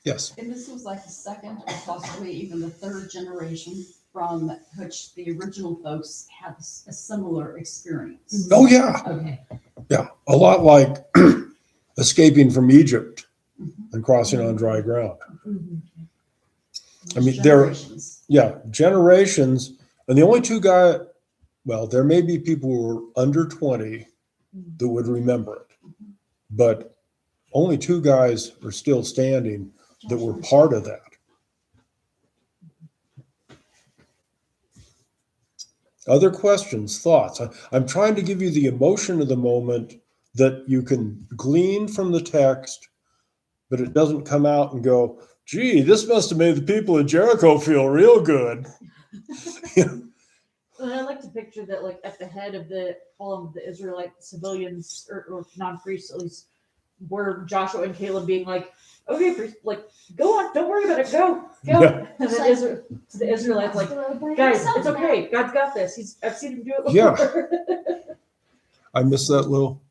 Yes. And this was like the second or possibly even the third generation from which the original folks had a similar experience. Oh, yeah. Okay. Yeah. A lot like escaping from Egypt and crossing on dry ground. I mean, Generations. generations. And the only two there may be people who were under 20 that would remember it. But only 2 guys are still standing that were part of that. Other questions, thoughts? I'm trying to give you the emotion of the moment that you can glean from the text, but it doesn't come out and go, gee, this must have made the people of Jericho feel real good. And I like to picture that, like, at the head of all of the Israelite civilians or non-priests, at least, were Joshua and Caleb being like, okay, like, go on, don't worry about it, go. Yeah. And then to the Israelites, like, guys, it's okay, God's got this. I've seen him do it Yeah. before. I missed that little.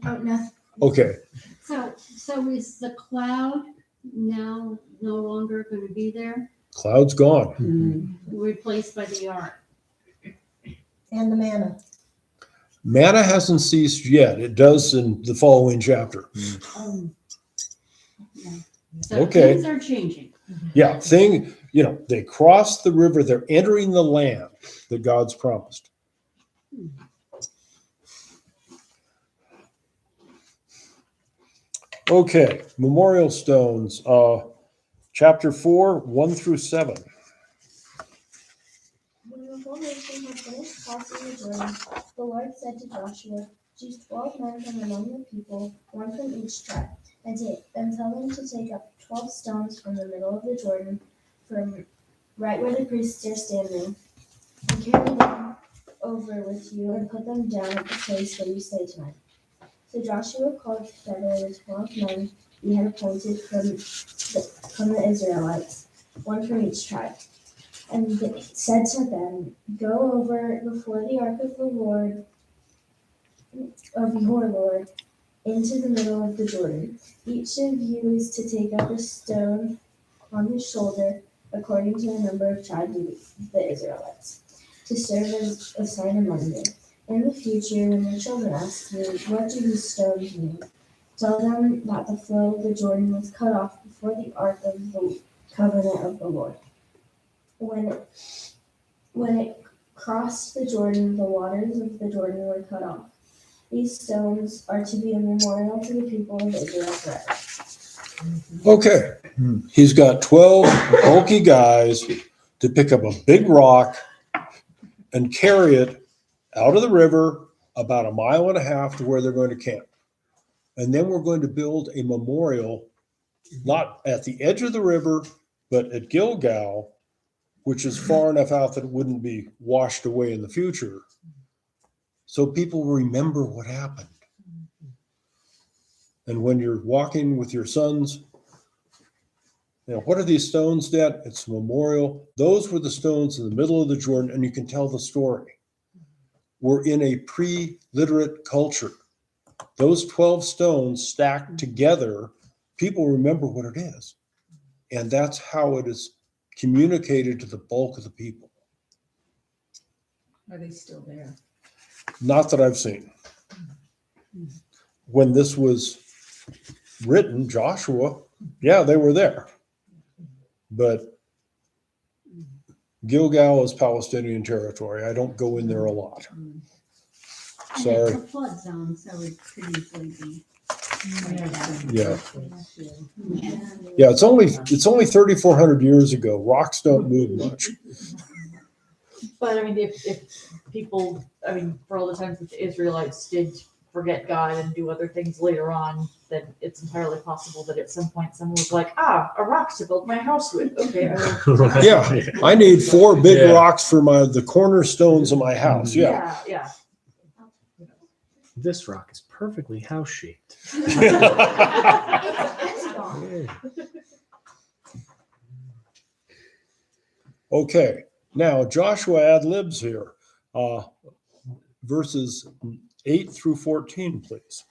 Oh, no. Okay. So is the cloud now no longer going to be there, Cloud's gone. replaced by the ark? And the manna. Manna hasn't ceased yet. It does in the following chapter. Yeah. So Okay. things are changing. Yeah, they crossed the river. They're entering the land that God's promised. Okay, memorial stones, chapter 4, 1 through 7. When the whole nation had finished crossing the Jordan, the Lord said to Joshua, choose 12 men from among the people, 1 from each tribe, and tell them to take up 12 stones from the middle of the Jordan, from right where the priests are standing, and carry them over with you and put them down at the place where you stay tonight. So Joshua called together the 12 men he had appointed from the Israelites, 1 from each tribe. And they said to them, go over before the ark of your Lord, into the middle of the Jordan. Each of you is to take up a stone on his shoulder, according to the number of tribes of the Israelites, to serve as a sign among you. In the future, when your children ask you, what do these stones mean? Tell them that the flow of the Jordan was cut off before the ark of the covenant of the Lord. When it crossed the Jordan, the waters of the Jordan were cut off. These stones are to be a memorial to the people of Israel forever. Okay, he's got 12 bulky guys to pick up a big rock and carry it out of the river about 1.5 miles to where they're going to camp. And then we're going to build a memorial, not at the edge of the river, but at Gilgal, which is far enough out that it wouldn't be washed away in the future. So people remember what happened. And when you're walking with your sons, what are these stones, Dad? It's a memorial. Those were the stones in the middle of the Jordan, and you can tell the story. We're in a pre-literate culture. Those 12 stones stacked together, people remember what it is. And that's how it is communicated to the bulk of the people. Are they still there? Not that I've seen. When this was written, Joshua, yeah, they were there. But Gilgal is Palestinian territory. I don't go in there a lot. Sorry. And it's a flood zone, so it could easily be. Yeah. Yeah, it's only 3,400 years ago. Rocks don't move much. But I mean, if people, I mean, for all the times that the Israelites did forget God and do other things later on, then it's entirely possible that at some point someone was like, a rock to build my house with. Okay. Yeah, I need 4 big rocks for the cornerstones of my house. Yeah. Yeah. This rock is perfectly house shaped. Okay, now Joshua ad libs here. Verses 8 through 14, please.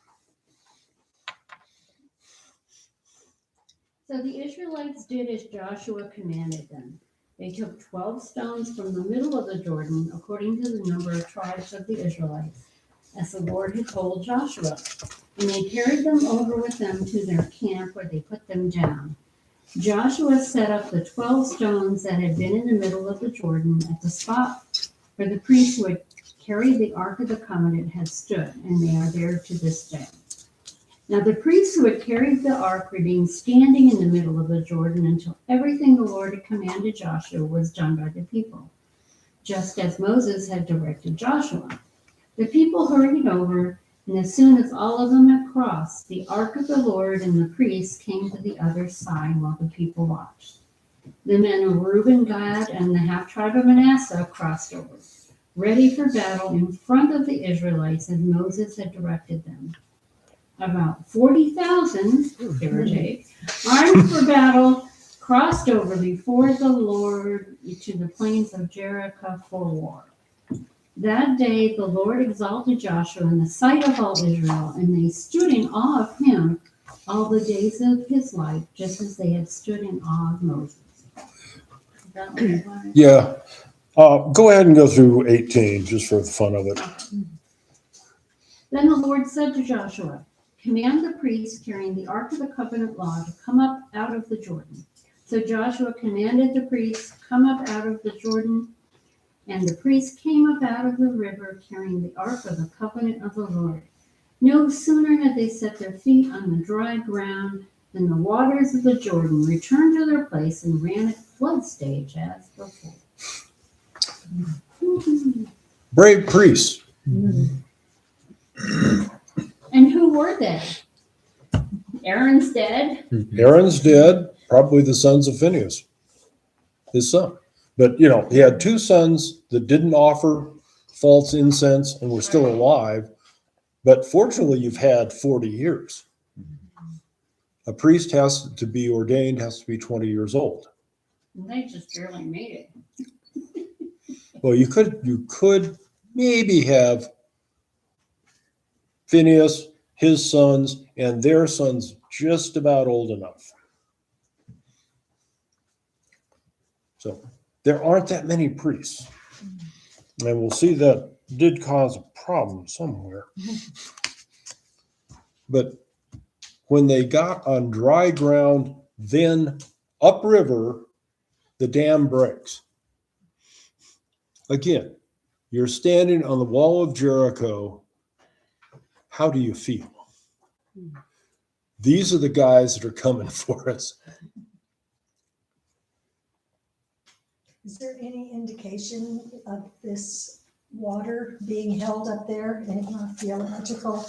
So the Israelites did as Joshua commanded them. They took 12 stones from the middle of the Jordan, according to the number of tribes of the Israelites, as the Lord had told Joshua. And they carried them over with them to their camp, where they put them down. Joshua set up the 12 stones that had been in the middle of the Jordan at the spot where the priests would carried the Ark of the Covenant had stood, and they are there to this day. Now the priests who had carried the ark remained standing in the middle of the Jordan until everything the Lord had commanded Joshua was done by the people, just as Moses had directed Joshua. The people hurried over, and as soon as all of them had crossed, the ark of the Lord and the priests came to the other side while the people watched. The men of Reuben, Gad, and the half-tribe of Manasseh crossed over, ready for battle in front of the Israelites as Moses had directed them. About 40,000, give or take, armed for battle, crossed over before the Lord to the plains of Jericho for war. That day the Lord exalted Joshua in the sight of all Israel, and they stood in awe of him all the days of his life, just as they had stood in awe of Moses. Is that what it was? Yeah. Go ahead and go through 18 just for the fun of it. Then the Lord said to Joshua, command the priests carrying the Ark of the Covenant law to come up out of the Jordan. So Joshua commanded the priests, come up out of the Jordan, and the priests came up out of the river carrying the Ark of the Covenant of the Lord. No sooner had they set their feet on the dry ground than the waters of the Jordan returned to their place and ran at flood stage as before. Brave priests. And who were they? Aaron's dead. Aaron's dead, probably the sons of Phinehas, his son. But, you know, he had two sons that didn't offer false incense and were still alive. But fortunately, you've had 40 years. A priest has to be ordained, has to be 20 years old. They just barely made it. Well, you could maybe have Phinehas, his sons, and their sons just about old enough. So there aren't that many priests. And we'll see that did cause a problem somewhere. But when they got on dry ground, then upriver, the dam breaks. Again, you're standing on the wall of Jericho. How do you feel? These are the guys that are coming for us. Is there any indication of this water being held up there in theological?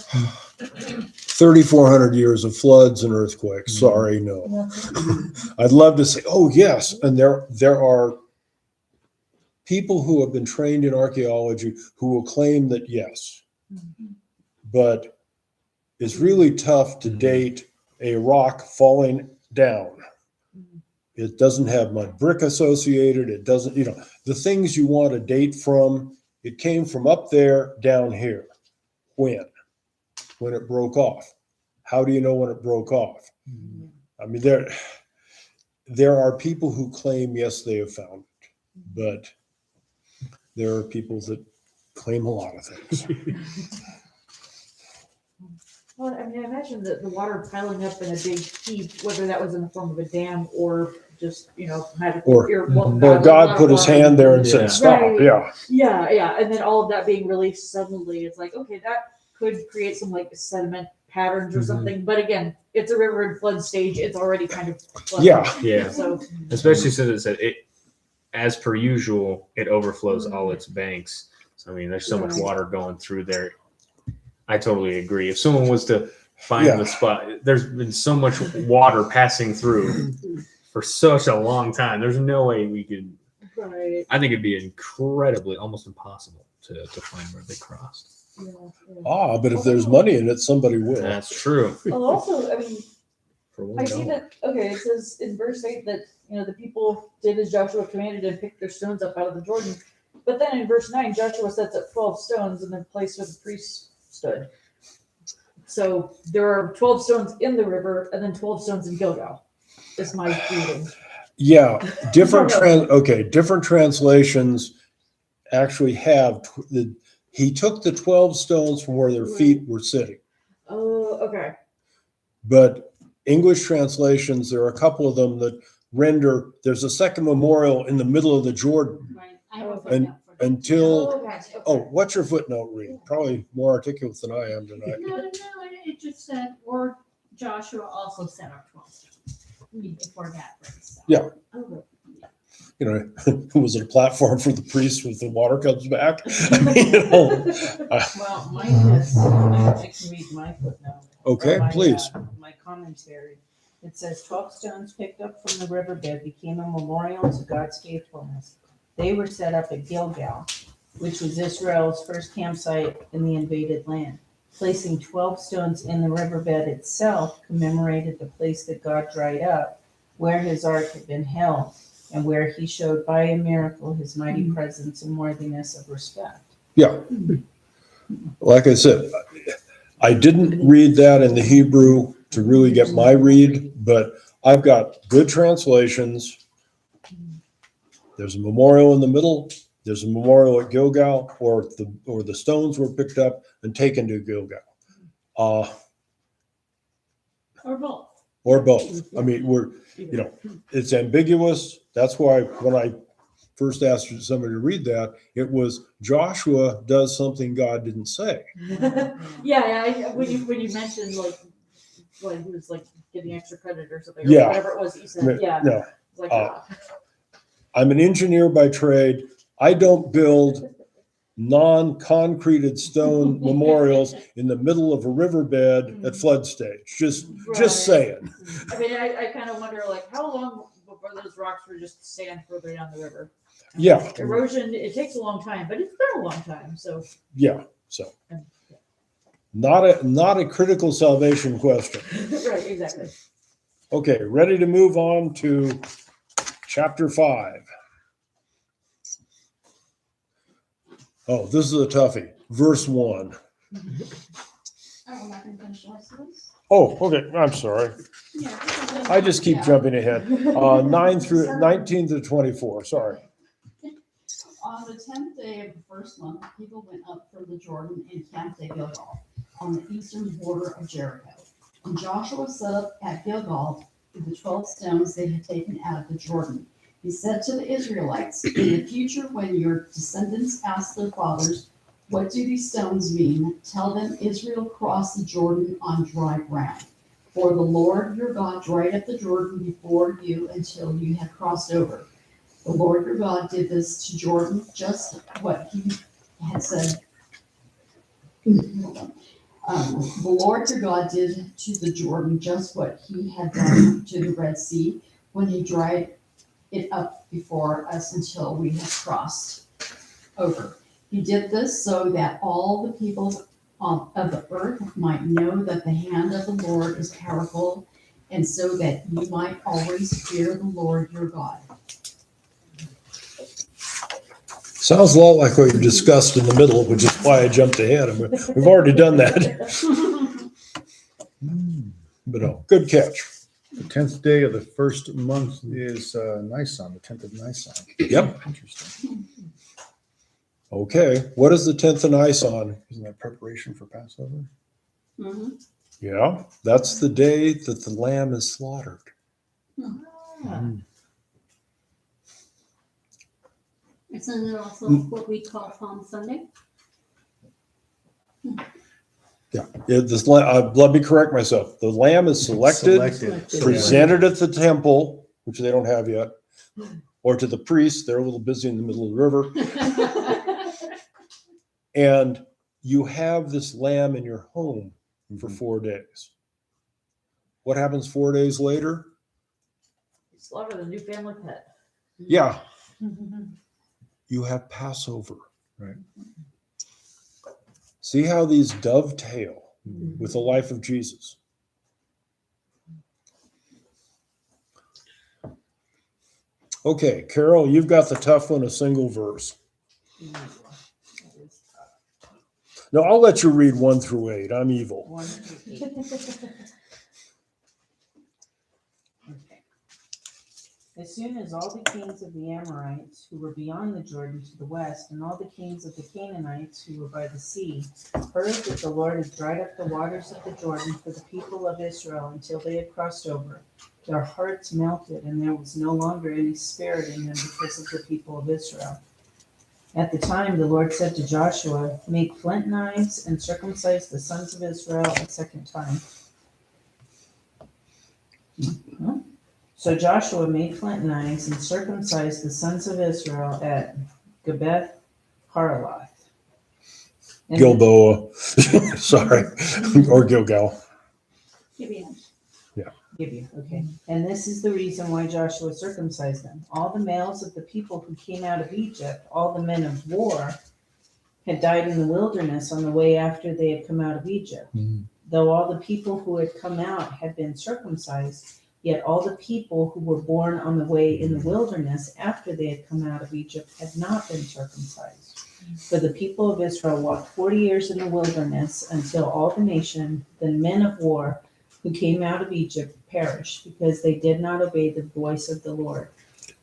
3,400 years of floods and earthquakes. Sorry, no. Nothing? I'd love to say, oh yes, and there are people who have been trained in archaeology who will claim that yes, but it's really tough to date a rock falling down. It doesn't have mud brick associated. It doesn't, you know, the things you want to date from, it came from up there down here. When it broke off. How do you know when it broke off? I mean, there are people who claim, yes, they have found it, but there are people that claim a lot of things. Well, I mean, I imagine that the water piling up in a big heap, whether that was in the form of a dam or just, you know, had Or God put his hand there and said, stop. Right. Yeah. Yeah, yeah. And then all of that being released suddenly, it's like, okay, that could create some like sediment patterns or something. But again, it's a river in flood stage. It's already kind of flooded. Yeah. So Especially since it said it, as per usual, it overflows all its banks. So I mean, there's so much water going through there. I totally agree. If someone was to find the spot, there's been so much water passing through for such a long time. There's no way we could. Right. I think it'd be incredibly, almost impossible to find where they crossed. Ah, but if there's money in it, somebody will. That's true. Well, also, I mean, For I see $1. that, okay, it says in verse 8 that, you know, the people did as Joshua commanded and picked their stones up out of the Jordan. But then in verse 9, Joshua sets up 12 stones in the place where the priests stood. So there are 12 stones in the river and then 12 stones in Gilgal. Is my reading. Yeah, different translations actually have he took the 12 stones from where their feet were sitting. Oh, okay. But English translations, there are a couple of them that render there's a second memorial in the middle of the Jordan. Right. I have a And footnote for until, gosh, okay. oh, what's your footnote read? Probably more articulate than I am tonight. No, it just said, or Joshua also set up 12 stones before that phrase. So. Yeah. Okay. You know, was it a platform for the priest if the water comes back? I mean, you know, Well, mine has, I can read my footnote. okay, Or my, please. My commentary. It says 12 stones picked up from the riverbed became a memorial to God's faithfulness. They were set up at Gilgal, which was Israel's first campsite in the invaded land. Placing 12 stones in the riverbed itself commemorated the place that God dried up, where his ark had been held, and where he showed by a miracle his mighty presence and worthiness of respect. Yeah. Like I said, I didn't read that in the Hebrew to really get my read, but I've got good translations. There's a memorial in the middle. There's a memorial at Gilgal, or the stones were picked up and taken to Gilgal. Or both. Or both. I mean, it's ambiguous. That's why when I first asked somebody to read that, it was Joshua does something God didn't say. When you mentioned like he was like getting extra credit or something, or Yeah. whatever it was that you said, No. It's like, I'm an engineer by trade. I don't build non-concreted stone memorials in the middle of a riverbed at flood stage. Just saying. I mean, I kind of wonder like how long before those rocks were just sand further down the river. Yeah. Erosion, it takes a long time, but it's been a long time. So Yeah. So not a critical salvation question. right, exactly. Okay, ready to move on to chapter 5. Oh, this is a toughie. Verse 1. I'm not gonna finish the rest of this. Oh, okay. I'm sorry. I just keep jumping ahead. 19 to 24. Sorry. On the 10th day of the first month, people went up from the Jordan and camped at Gilgal, on the eastern border of Jericho. And Joshua set up at Gilgal the 12 stones they had taken out of the Jordan. He said to the Israelites, in the future, when your descendants ask their fathers, what do these stones mean? Tell them Israel crossed the Jordan on dry ground. For the Lord your God dried up the Jordan before you until you had crossed over. The Lord your God did this to Jordan, just what he had said. The Lord your God did to the Jordan just what he had done to the Red Sea when he dried it up before us until we had crossed over. He did this so that all the people of the earth might know that the hand of the Lord is powerful, and so that you might always fear the Lord your God. Sounds a lot like what you discussed in the middle, which is why I jumped ahead. We've already done that. But no, good catch. The 10th day of the first month is Nisan, the 10th of Nisan. Yep. Interesting. Okay. What is the 10th of Nisan? Isn't that preparation for Passover? Mm-hmm. Yeah, that's the day that the lamb is slaughtered. Isn't it also what we call Palm Sunday? Yeah. Let me correct myself. The lamb is selected, presented at the temple, which they don't have yet, or to the priest. They're a little busy in the middle of the river. And you have this lamb in your home for 4 days. What happens 4 days later? Slaughter the new family pet. Yeah. You have Passover. Right. See how these dovetail with the life of Jesus. Okay, Carol, you've got the tough one, a single verse. No, I'll let you read 1 through 8. I'm evil. 1 through 8. Okay. As soon as all the kings of the Amorites who were beyond the Jordan to the west, and all the kings of the Canaanites who were by the sea, heard that the Lord had dried up the waters of the Jordan for the people of Israel until they had crossed over, their hearts melted, and there was no longer any spirit in them because of the people of Israel. At the time, the Lord said to Joshua, make flint knives and circumcise the sons of Israel a second time. So Joshua made flint knives and circumcised the sons of Israel at Gebeth Haraloth. And Gilboa, sorry, or Gilgal. Give you, okay. And this is the reason why Joshua circumcised them. All the males of the people who came out of Egypt, all the men of war, had died in the wilderness on the way after they had come out of Egypt. Though all the people who had come out had been circumcised, yet all the people who were born on the way in the wilderness after they had come out of Egypt had not been circumcised. For the people of Israel walked 40 years in the wilderness until all the nation, the men of war, who came out of Egypt perished, because they did not obey the voice of the Lord.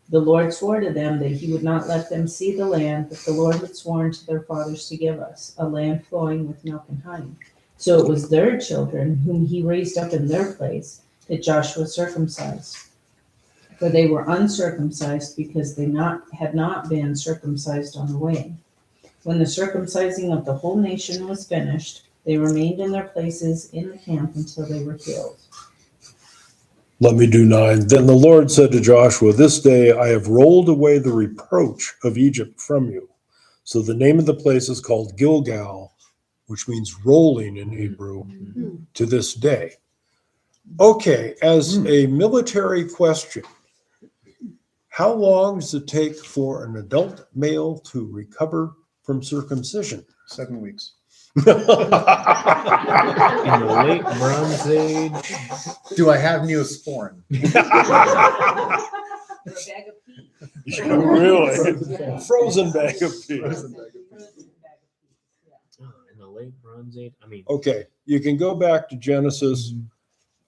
The Lord swore to them that he would not let them see the land that the Lord had sworn to their fathers to give us, a land flowing with milk and honey. So it was their children, whom he raised up in their place, that Joshua circumcised. For they were uncircumcised because they had not been circumcised on the way. When the circumcising of the whole nation was finished, they remained in their places in the camp until they were healed. Let me do 9. Then the Lord said to Joshua, this day I have rolled away the reproach of Egypt from you. So the name of the place is called Gilgal, which means rolling in Hebrew, to this day. Okay, as a military question, how long does it take for an adult male to recover from circumcision? 7 weeks. In the late Bronze Age. Do I have Neosporin? Really? Frozen bag of peas. In the late Bronze Age. I mean, Okay, you can go back to Genesis.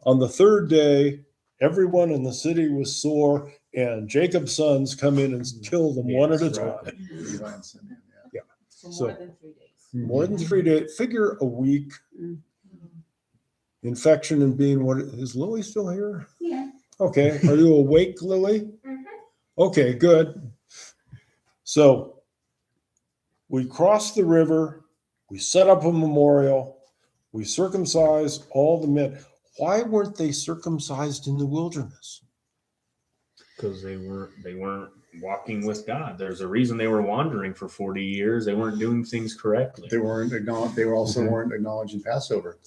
On the third day, everyone in the city was sore, and Jacob's sons come in and kill them one at a time. Levi and Simeon, yeah. For So- more than 3 days. More than 3 days. Figure a week. Infection and being what is Lily still here? Yeah. Okay, are you awake, Lily? Okay, good. So we crossed the river, we set up a memorial, we circumcised all the men. Why weren't they circumcised in the wilderness? because they weren't walking with God. There's a reason they were wandering for 40 years. They weren't doing things correctly. They weren't acknowledged. They were also weren't acknowledging Passover.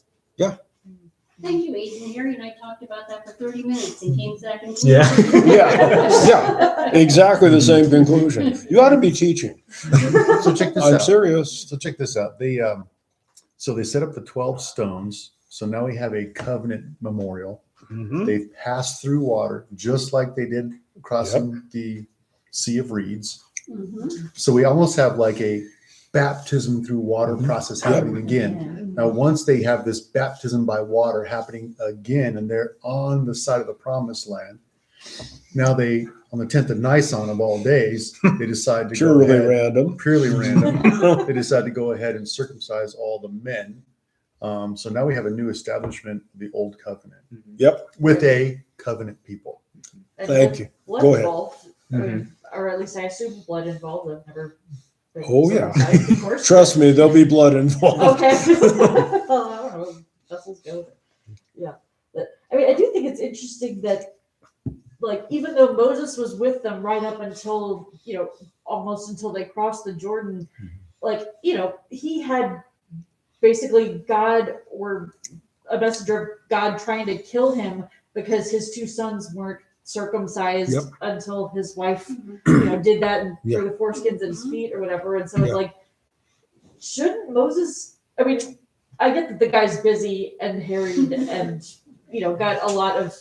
Thank you, Aiden. Harry and I talked about that for 30 minutes and came to that conclusion. Yeah, exactly the same conclusion. You ought to be teaching. So check this I'm out. serious. So check this out. They so they set up the 12 stones. So now we have a covenant memorial. Mhm. They've passed through water just like they did crossing the Sea of Reeds. Mhm. So we almost have like a baptism through water process happening again. Now, once they have this baptism by water happening again, and they're on the side of the promised land, now they, on the 10th of Nisan of all days, they decide to Purely go ahead, random. purely random. They decide to go ahead and circumcise all the men. So now we have a new establishment of the old covenant Yep. with a covenant people. And Thank you. blood Go ahead. involved, I mean, or at least I assume blood involved. I've never. been Oh, yeah. circumcised, of course. Trust me, there'll be blood involved. Okay. Well, I don't know. Vessels go. Yeah. But I mean, I do think it's interesting that, like, even though Moses was with them right up until, almost until they crossed the Jordan, like, he had basically God or a messenger of God trying to kill him because his two sons weren't circumcised Yep. until his wife, did that and Yeah. threw the foreskins at his feet or whatever. And so Yeah. it's like, shouldn't Moses? I mean, I get that the guy's busy and harried and got a lot of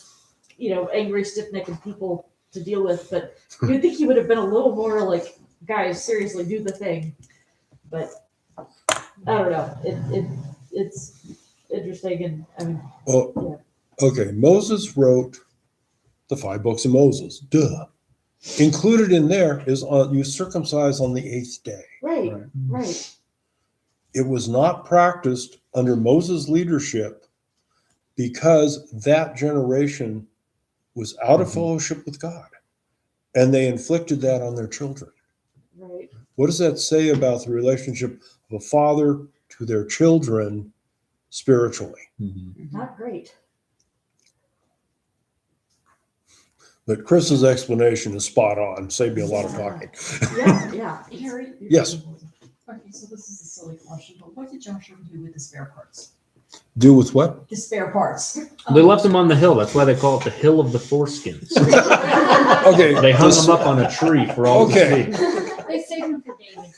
angry, stiff-necked people to deal with, but you'd think he would have been a little more like, guys, seriously, do the thing. But I don't know. It's interesting, and I mean, Well, okay, Moses wrote the 5 books of Moses. Duh. Included in there is you circumcise on the 8th day. right. It was not practiced under Moses' leadership because that generation was out of fellowship with God, and they inflicted that on their children. Right. What does that say about the relationship of a father to their children spiritually? Not great. But Chris's explanation is spot on. Saved me a lot of talking. Yeah. Harry? Yes. Okay, so this is a silly question, but what did Joshua do with the spare parts? Do with what? The spare parts. They left them on the hill. That's why they call it the Hill of the Foreskins. Okay. They hung them up on a tree for all Okay. to see. They saved them for David.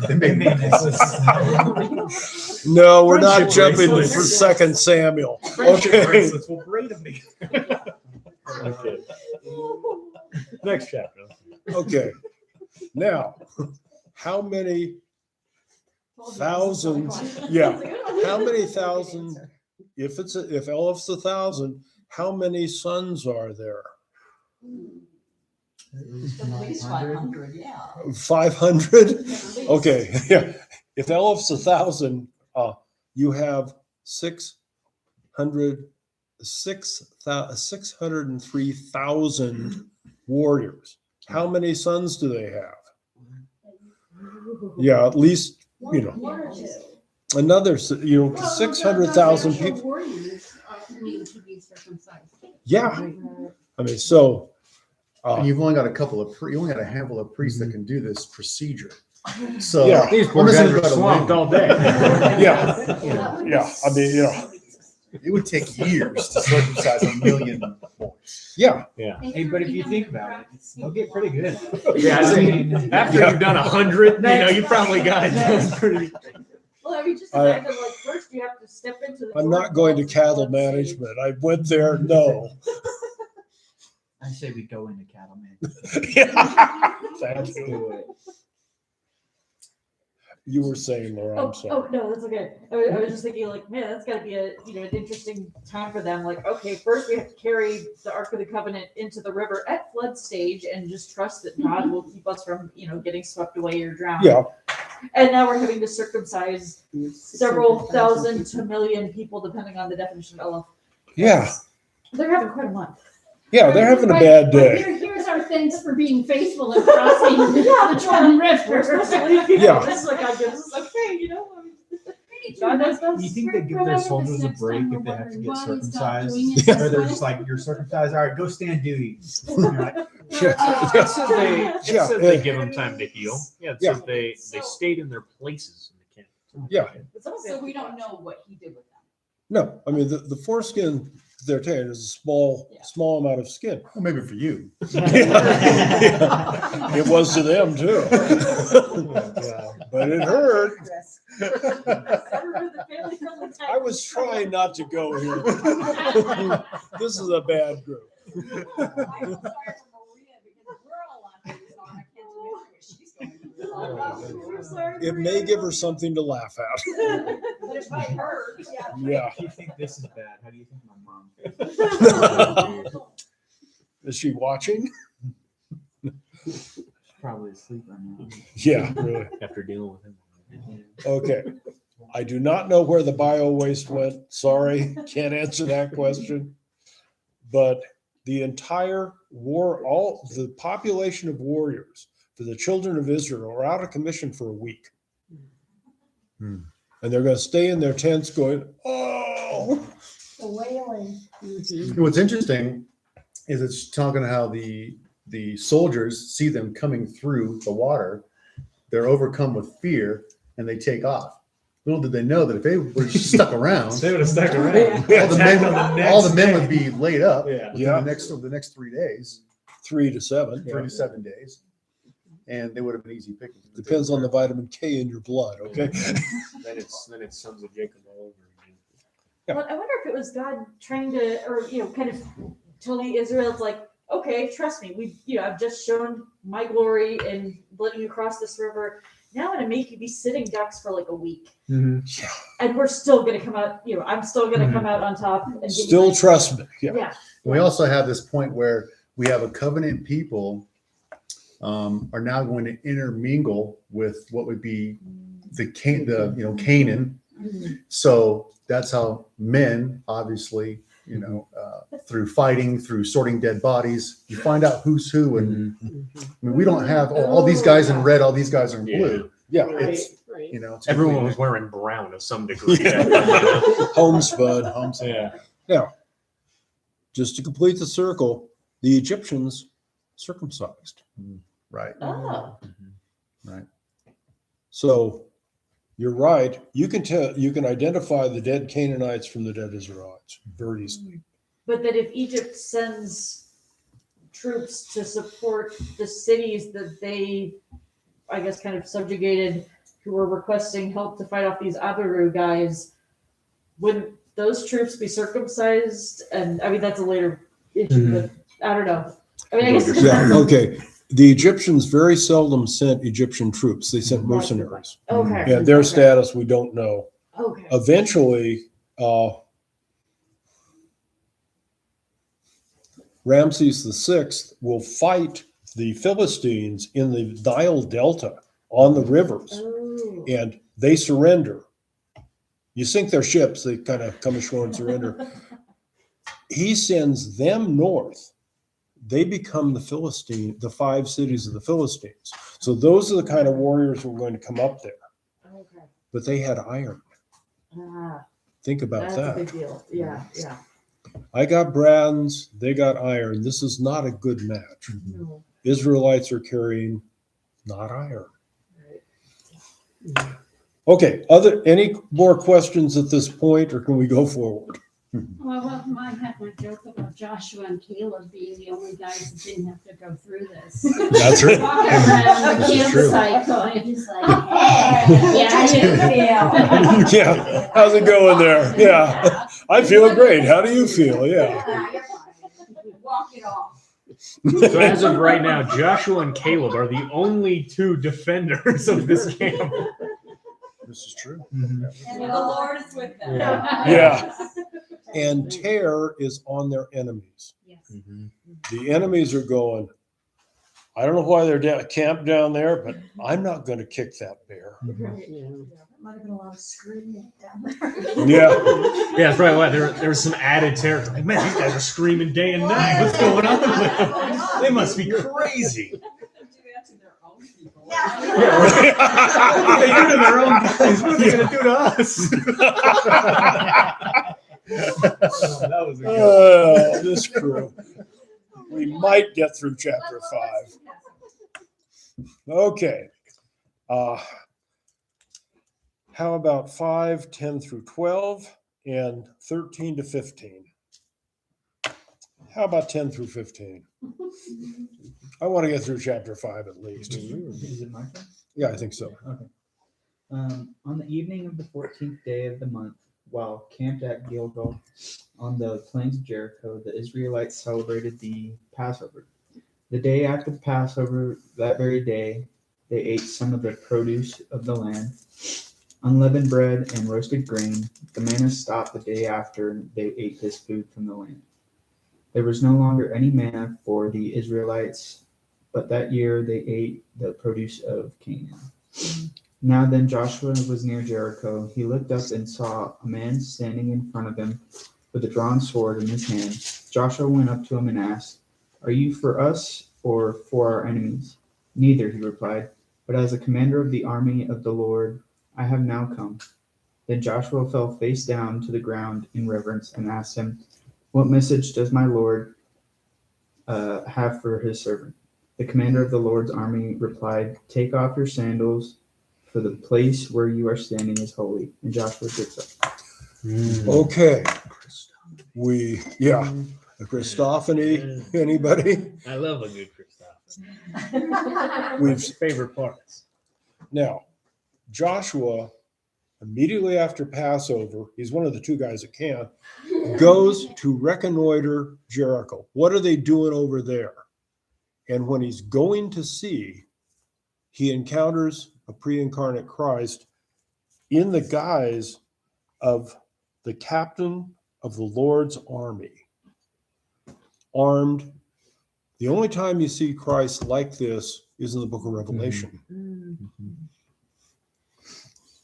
They made No, we're not Friendship jumping bracelets. for Second Samuel. Friendship Okay. bracelets will braid them together. Okay. Next chapter. Okay. Now, how many thousands? Yeah. How many thousand? If Eloph's 1,000, how many sons are there? At least 500, yeah. 500? Okay. Yeah. If Eloph's 1,000, you have 603,000 warriors. How many sons do they have? Yeah, at least, One or two. another, 600,000 people. Warriors need to be circumcised. Yeah. I mean, so, And you've only got you only got a handful of priests that can do this procedure. So Yeah. These poor I'm just guys gonna are go to swamped Lane. all day. yeah. I mean, It would take years to circumcise 1 million boys. yeah. Yeah. Hey, but if you think about it, they'll get pretty good. Yeah. I mean, after you've done 100, you probably got it pretty. Well, I mean, just I- imagine, like, first you have to step into the. I'm not going to cattle management. I went there, no. I say we go into cattle man. Thank you. You were saying, Laura, I'm sorry. Oh, no, that's okay. I was just thinking, like, man, that's gotta be an interesting time for them. Like, okay, first we have to carry the Ark of the Covenant into the river at flood stage and just trust that God will keep us from, getting swept away or drowned. Yeah, And now we're having to circumcise several thousand to million people, depending on the definition of Elof. yeah, They're having quite a month. yeah, they're having a bad day. Here's our thanks for being faithful and crossing the Jordan We're River. supposed to leave. Yeah. This is like, I guess it's okay, God knows best. You think they give their soldiers a break if they have to get circumcised? Yeah. Or they're just like, you're circumcised, all right, go stand duty. And you're like, Yeah. It said they Yeah. give them time to heal. Yeah, it says they stayed in their places in the camp. Yeah. So we don't know what he did with them. No, I mean, the foreskin they're taking is a small amount of skin. Well, maybe for you. Yeah. It was to them too. But it hurt. I was trying not to go here. This is a bad group. I feel sorry for Maria because we're all laughing. So I can't imagine what she's going through. It may give her something to laugh at. But it might hurt. Yeah. if you think this is bad, how do you think my mom feels? Is she watching? She's probably asleep right now. Yeah, really. After dealing with him. Okay. I do not know where the bio waste went. Sorry, can't answer that question. But the entire the population of warriors for the children of Israel are out of commission for a week. And they're going to stay in their tents going, oh. The wailing. What's interesting is it's talking how the soldiers see them coming through the water. They're overcome with fear and they take off. Little did they know that if they were stuck around, They would have stuck around. all the men would be laid up Yeah. within the next 3 days, 3 to 7. 3 to 7 days, and they would have been easy picking. Depends on the vitamin K in your blood. Okay. Then it's sons of Jacob all over again. But I wonder if it was God trying to, or kind of telling Israel's like, okay, trust me, I've just shown my glory and letting you cross this river. Now I'm gonna make you be sitting ducks for like a week, and we're still gonna come out. I'm still gonna come out on top. And give you Still my- trust me. Yeah. Yeah. We also have this point where we have a covenant people are now going to intermingle with what would be Canaan. So that's how men obviously you know, through fighting, through sorting dead bodies. You find out who's who. And I mean, we don't have all these guys in red, all these guys are in blue. Yeah, it's, Right. you know, it's Everyone was completely- wearing brown to some degree. Homespun. Yeah. Now, just to complete the circle, the Egyptians circumcised. right. Oh. Right. So you're right. You can identify the dead Canaanites from the dead Israelites very easily. But that if Egypt sends troops to support the cities that they, I guess, kind of subjugated, who were requesting help to fight off these Abiru guys, wouldn't those troops be circumcised? And I mean, that's a later issue, but I don't know. I mean, I guess. Yeah, okay. The Egyptians very seldom sent Egyptian troops. They sent mercenaries. Okay. And their Okay. status, we don't know. Okay. Eventually, Ramses VI will fight the Philistines in the Nile Delta on the rivers, Oh. and they surrender. You sink their ships, they kind of come ashore and surrender. He sends them north. They become the 5 cities of the Philistines. So those are the kind of warriors who are going to come up there. Okay. But they had iron. Ah, Think about that's that. a big deal. Yeah, yeah. I got bronze, they got iron. This is not a good match. No. Israelites are carrying not iron. Right. Okay, any more questions at this point, or can we go forward? Well, I had my joke about Joshua and Caleb being the only guys that didn't have to go through this. That's right. Walking around the This is true. campsite going, just like, hey, yeah, I didn't feel. Yeah, how's it going there? Yeah, I feel great. How do you feel? Yeah. Walk it off. So as of right now, Joshua and Caleb are the only 2 defenders of this camp. This is true. And the Lord is with them. Yeah. And terror is on their enemies. Yes. The enemies are going, I don't know why they're camped down there, but I'm not going to kick that bear. Might have been a lot of screaming down there. Yeah. Yeah, that's probably why there was some added terror. Like, man, these guys are screaming day and night. What's going on with them? They must be crazy. Do that to their own people. What they do to their own guys, what are they going to do to us? That was a good This crew. We might get through chapter 5. Okay. How about 5, 10 through 12, and 13 to 15? How about 10 through 15? I want to get through chapter 5 at least. Is it my turn? Yeah, I think so. Okay. On the evening of the 14th day of the month, while camped at Gilgal on the plains of Jericho, the Israelites celebrated the Passover. The day after the Passover, that very day, they ate some of the produce of the land, unleavened bread and roasted grain. The manna stopped the day after they ate this food from the land. There was no longer any manna for the Israelites, but that year they ate the produce of Canaan. Now then, Joshua was near Jericho. He looked up and saw a man standing in front of him with a drawn sword in his hand. Joshua went up to him and asked, "Are you for us or for our enemies?" "Neither," he replied, "but as the commander of the army of the Lord, I have now come." Then Joshua fell face down to the ground in reverence and asked him, "What message does my Lord have for his servant?" The commander of the Lord's army replied, "Take off your sandals, for the place where you are standing is holy." And Joshua did so. Okay. A Christophany, anybody? I love a good Christopher. We've Favorite parts. Now, Joshua, immediately after Passover, he's one of the 2 guys that can, goes to reconnoiter Jericho. What are they doing over there? And when he's going to see, he encounters a pre-incarnate Christ in the guise of the captain of the Lord's army, armed. The only time you see Christ like this is in the book of Revelation.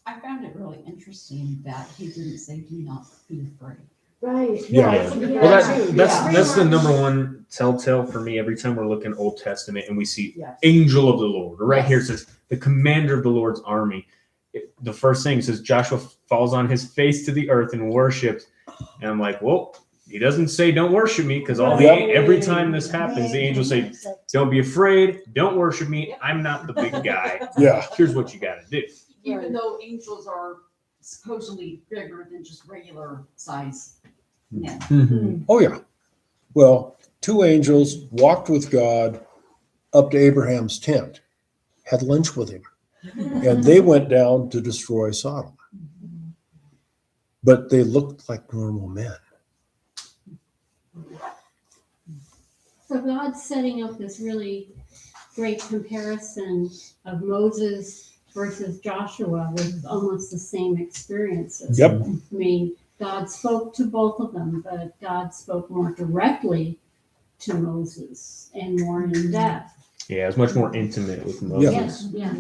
I found it really interesting that he didn't say, "Do not be afraid." Right. Yeah. Yeah. Well, that's the number one telltale for me every time we're looking Old Testament and we see Yes. angel of the Lord. Right here it Yes. says the commander of the Lord's army. The first thing says Joshua falls on his face to the earth and worships. And I'm like, well, he doesn't say don't worship me because every time this happens, the angels say, don't be afraid, don't worship me. I'm not the big guy. Yeah. Here's what you got to do. Even though angels are supposedly bigger than just regular size men. Oh, yeah. Well, 2 angels walked with God up to Abraham's tent, had lunch with him, and they went down to destroy Sodom. But they looked like normal men. So God's setting up this really great comparison of Moses versus Joshua with almost the same experiences. Yep. I mean, God spoke to both of them, but God spoke more directly to Moses and more in depth. Yeah, it's much more intimate with Yes, Moses. yeah.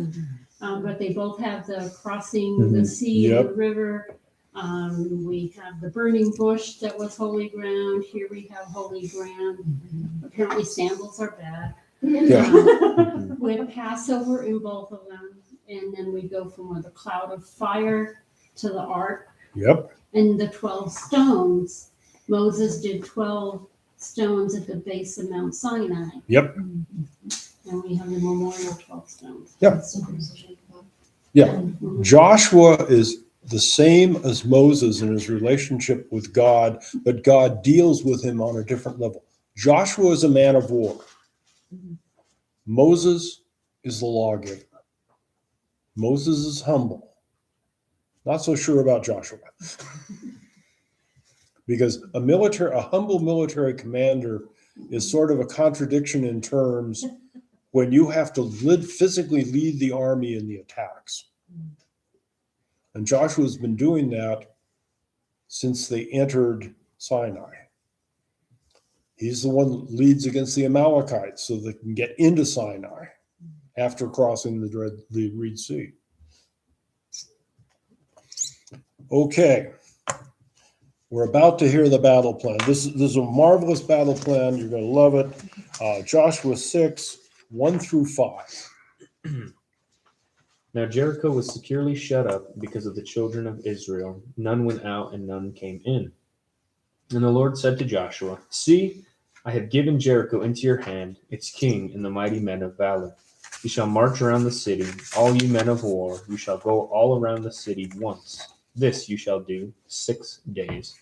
But they both have the crossing the sea and the river. We have the burning bush that was holy ground. Here we have holy ground. Apparently sandals are bad. With Passover in both of them. And then we go from the cloud of fire to the ark. Yep. And the 12 stones. Moses did 12 stones at the base of Mount Sinai. Yep. And we have the memorial 12 stones. Yep. Yeah. Joshua is the same as Moses in his relationship with God, but God deals with him on a different level. Joshua is a man of war. Moses is the lawgiver. Moses is humble. Not so sure about Joshua. Because a humble military commander is sort of a contradiction in terms when you have to physically lead the army in the attacks. And Joshua's been doing that since they entered Sinai. He's the one that leads against the Amalekites so they can get into Sinai after crossing the Red Sea. Okay. We're about to hear the battle plan. This is a marvelous battle plan. You're going to love it. Joshua 6, 1 through 5. Now Jericho was securely shut up because of the children of Israel. None went out and none came in. And the Lord said to Joshua, see, I have given Jericho into your hand, its king and the mighty men of valor. You shall march around the city, all you men of war. You shall go all around the city once. This you shall do 6 days.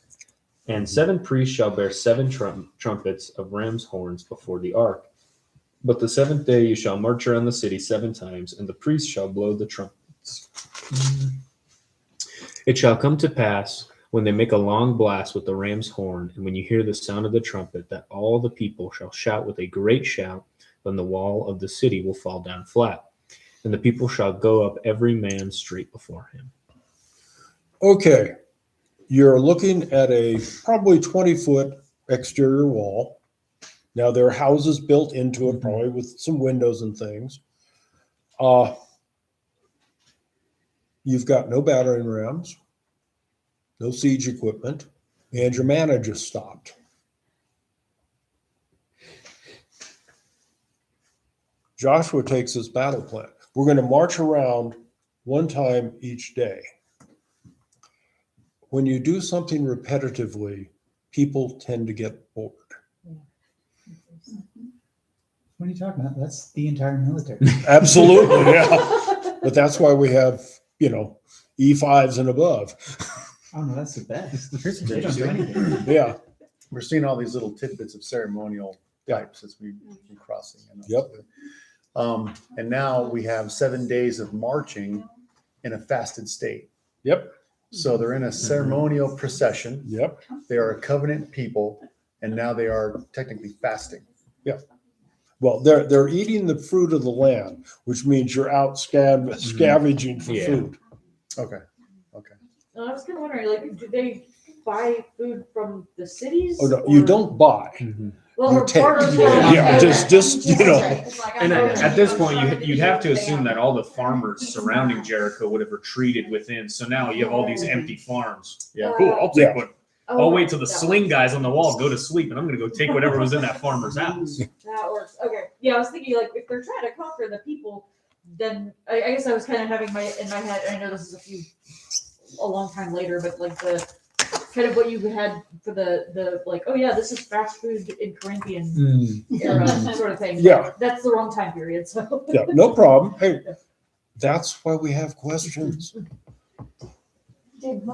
And 7 priests shall bear 7 trumpets of ram's horns before the ark. But the 7th day you shall march around the city 7 times, and the priests shall blow the trumpets. It shall come to pass, when they make a long blast with the ram's horn, and when you hear the sound of the trumpet, that all the people shall shout with a great shout, then the wall of the city will fall down flat, and the people shall go up every man straight before him. Okay. You're looking at a probably 20-foot exterior wall. Now, there are houses built into it, probably with some windows and things. You've got no battering rams, no siege equipment, and your mana just stopped. Joshua takes his battle plan. We're going to march around 1 time each day. When you do something repetitively, people tend to get bored. What are you talking about? That's the entire military. Absolutely, yeah. But that's why we have, E5s and above. Oh no, that's the best. They don't do anything. Yeah. We're seeing all these little tidbits of ceremonial types as we're crossing. Yep. And now we have 7 days of marching in a fasted state. Yep. So they're in a ceremonial procession. Yep. They are a covenant people, and now they are technically fasting. Yeah. Well, they're eating the fruit of the land, which means you're out scavenging for food. Okay. I was kind of wondering, do they buy food from the cities? Oh no, you don't buy. Well, You or take. barter Yeah, just And at this point, you'd have to assume that all the farmers surrounding Jericho would have retreated within. So now you have all these empty farms. Yeah. Cool, I'll take one. I'll wait till the sling guys on the wall go to sleep, and I'm gonna go take whatever was in that farmer's house. That works. Okay. Yeah, I was thinking like if they're trying to conquer the people, then I guess I was kind of having in my head. And I know this is a long time later, but like the kind of what you had for the like, oh yeah, this is fast food in Corinthian era sort of thing. Yeah. That's the wrong time period. So Yeah, no problem. Hey, that's why we have questions. Did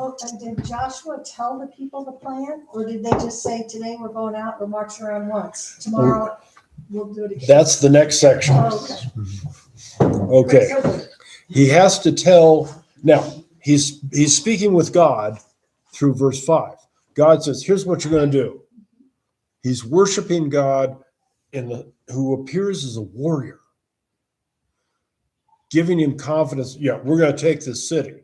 Joshua tell the people the plan, or did they just say, today we're going out, we're marching around once, tomorrow we'll do it again? That's the next section. Oh, okay. Okay. He has to tell, now, he's speaking with God through verse 5. God says, here's what you're going to do. He's worshiping God who appears as a warrior, giving him confidence. Yeah, we're going to take this city.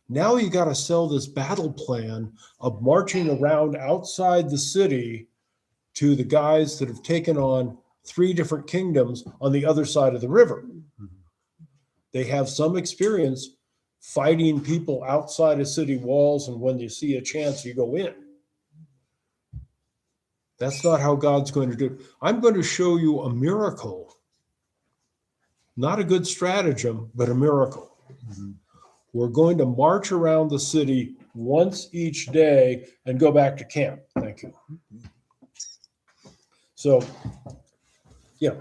Now you got to sell this battle plan of marching around outside the city to the guys that have taken on 3 different kingdoms on the other side of the river. They have some experience fighting people outside of city walls, and when you see a chance, you go in. That's not how God's going to do it. I'm going to show you a miracle. Not a good stratagem, but a miracle. We're going to march around the city once each day and go back to camp. Thank you. So, yeah,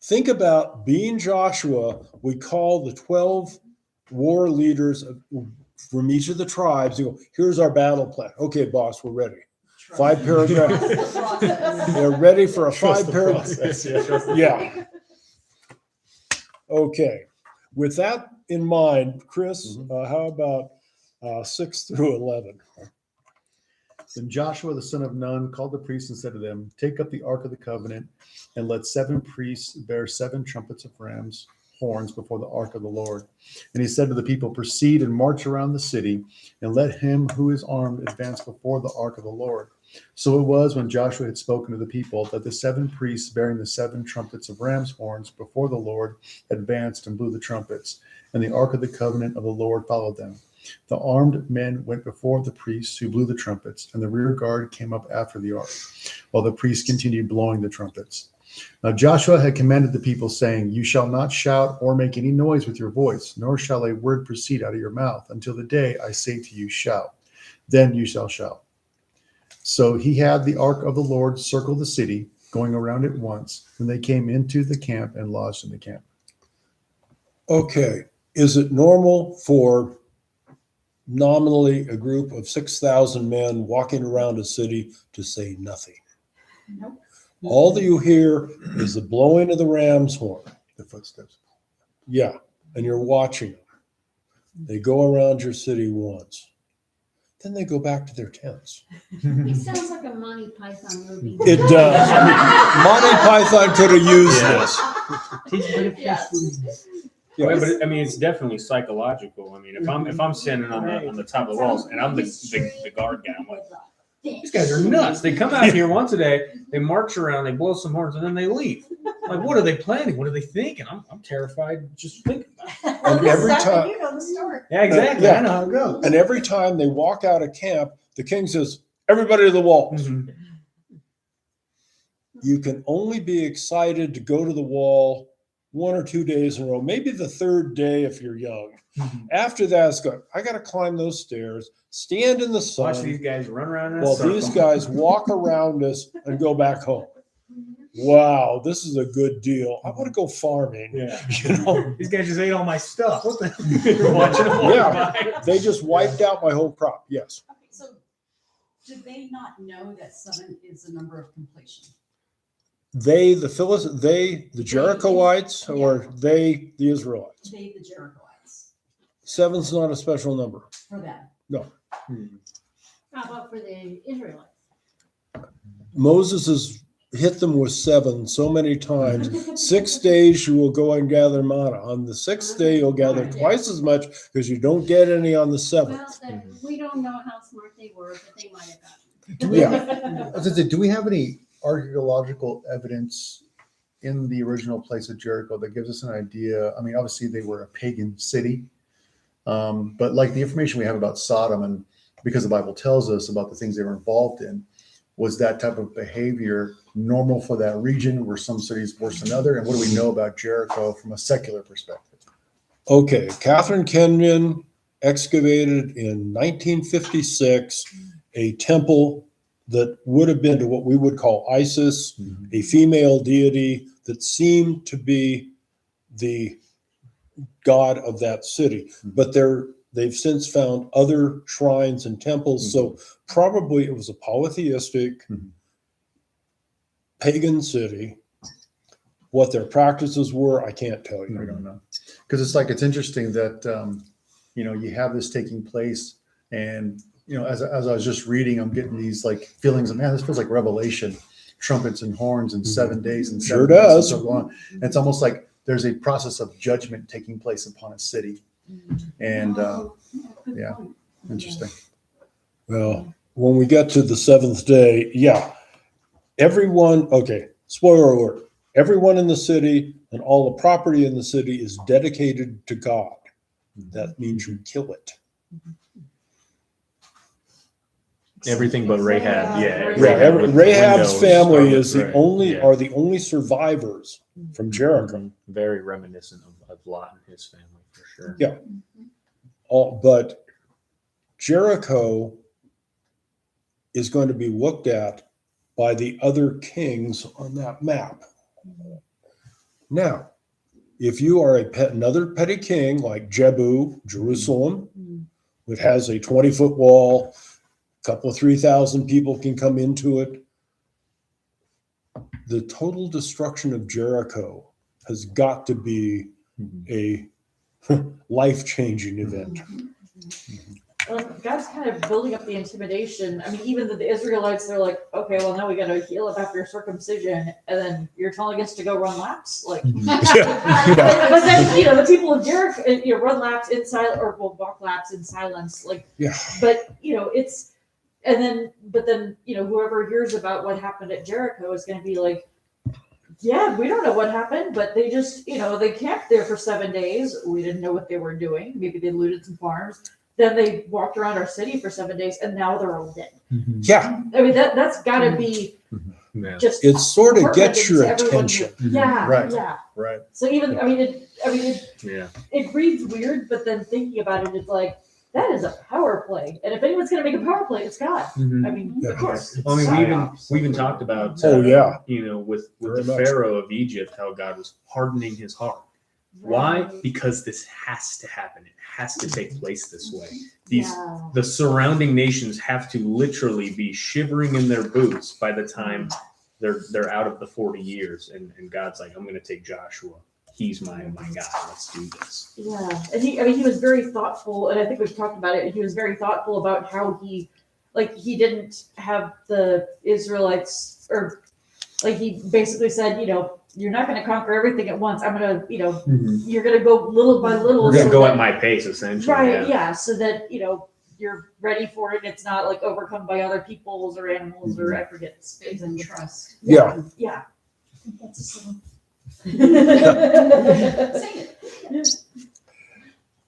think about being Joshua. We call the 12 war leaders from each of the tribes. You go, here's our battle plan. Okay, boss, we're ready. 5 paragraphs. They're ready for a 5 paragraphs. Yeah. Okay. With that in mind, Chris, how about 6 through 11? Then Joshua the son of Nun called the priests and said to them, take up the ark of the covenant, and let 7 priests bear 7 trumpets of rams' horns before the ark of the Lord. And he said to the people, proceed and march around the city, and let him who is armed advance before the ark of the Lord. So it was when Joshua had spoken to the people that the 7 priests bearing the 7 trumpets of ram's horns before the Lord advanced and blew the trumpets, and the ark of the covenant of the Lord followed them. The armed men went before the priests who blew the trumpets, and the rear guard came up after the ark, while the priests continued blowing the trumpets. Now Joshua had commanded the people, saying, you shall not shout or make any noise with your voice, nor shall a word proceed out of your mouth, until the day I say to you, shout. Then you shall shout. So he had the ark of the Lord circle the city, going around it once, when they came into the camp and lodged in the camp. Okay. Is it normal for nominally a group of 6,000 men walking around a city to say nothing? Nope. All that you hear is the blowing of the ram's horn. The footsteps. Yeah. And you're watching them. They go around your city once. Then they go back to their tents. It sounds like a Monty Python movie. It does. Monty Python could have used this. Yeah, but I mean, it's definitely psychological. I mean, if I'm standing on the top of the walls and I'm the guard guy, I'm like, these guys are nuts. They come out here once a day, they march around, they blow some horns, and then they leave. Like, what are they planning? What are they thinking? I'm terrified just thinking about it. And every time, You know the story. Yeah, exactly. Yeah. I know how it goes. and every time they walk out of camp, the king says, everybody to the walls. You can only be excited to go to the wall 1 or 2 days in a row, maybe the 3rd day if you're young. After that, it's going, I got to climb those stairs, stand in the Watch these sun guys run around in a while circle. these guys walk around us and go back home. Wow, this is a good deal. I want to go farming. Yeah. You know? These guys just ate all my stuff. What the? You're watching them walk Yeah, by. they just wiped out my whole crop. Yes. Okay, so did they not know that 7 is the number of completion? They, the Jerichoites, or they, the Israelites. They, the Jerichoites, 7's not a special number. for them. No. How about for the Israelites? Moses has hit them with 7 so many times. 6 days you will go and gather manna. On the 6th day you'll gather twice as much because you don't get any on the 7th. Well, we don't know how smart they were, but they might have gotten. Do we, I was gonna say, do we have any archaeological evidence in the original place of Jericho that gives us an idea? I mean, obviously they were a pagan city, but like the information we have about Sodom and because the Bible tells us about the things they were involved in. Was that type of behavior normal for that region? Were some cities worse than other? And what do we know about Jericho from a secular perspective? Okay, Catherine Kenyon excavated in 1956 a temple that would have been to what we would call Isis, a female deity that seemed to be the god of that city. But they've since found other shrines and temples. So probably it was a polytheistic pagan city. What their practices were, I can't tell you. I don't know. Because it's interesting that, you have this taking place, and, as I was just reading, I'm getting these like feelings of, man, this feels like Revelation, trumpets and horns in 7 days and Sure 7 months and does. so on. And it's almost like there's a process of judgment taking place upon a city. And, yeah, interesting. Well, when we get to the seventh day, everyone, okay, spoiler alert, everyone in the city and all the property in the city is dedicated to God. That means you kill it. Everything but Rahab. Yeah. Rahab's windows family are- is the right, only yeah. are the only survivors from Jericho. Very reminiscent of Lot and his family for sure. Yeah. But Jericho is going to be looked at by the other kings on that map. Now, if you are another petty king like Jebu, Jerusalem, which has a 20-foot wall, a couple of 3,000 people can come into it, the total destruction of Jericho has got to be a life-changing event. God's kind of building up the intimidation. I mean, even the Israelites, they're like, okay, well, now we got to heal up after circumcision, and then you're telling us to go run laps, like. But then, the people of Jericho, run laps in silence, or walk laps in silence, like. Yeah. But it's, but then whoever hears about what happened at Jericho is going to be like, yeah, we don't know what happened, but they just, they camped there for 7 days. We didn't know what they were doing. Maybe they looted some farms. Then they walked around our city for 7 days, and now they're all dead. Yeah. I mean, that's got to be just. It sort of gets your heartbreaking to everyone attention. Yeah, Right. yeah. Right. So even, it reads weird, but then thinking about it, it's like, that is a power play. And if anyone's going to make a power play, it's God. I mean, of course. Well, I mean, we even talked about, with Very the much. Pharaoh of Egypt, how God was hardening his heart. Why? Because this has to happen. It has to take place this way. The surrounding nations have to literally be shivering in their boots by the time they're out of the 40 years. And God's like, I'm going to take Joshua. He's my God. Let's do this. Yeah, and he was very thoughtful, and I think we've talked about it. He was very thoughtful about how he didn't have the Israelites, or like he basically said, you're not going to conquer everything at once. I'm going to, you're going to go little by little. We're going to go at my pace, essentially. Right. Yeah. So that you're ready for it. It's not like overcome by other peoples or animals or I forget. Faith and trust. Yeah. Yeah. That's a song.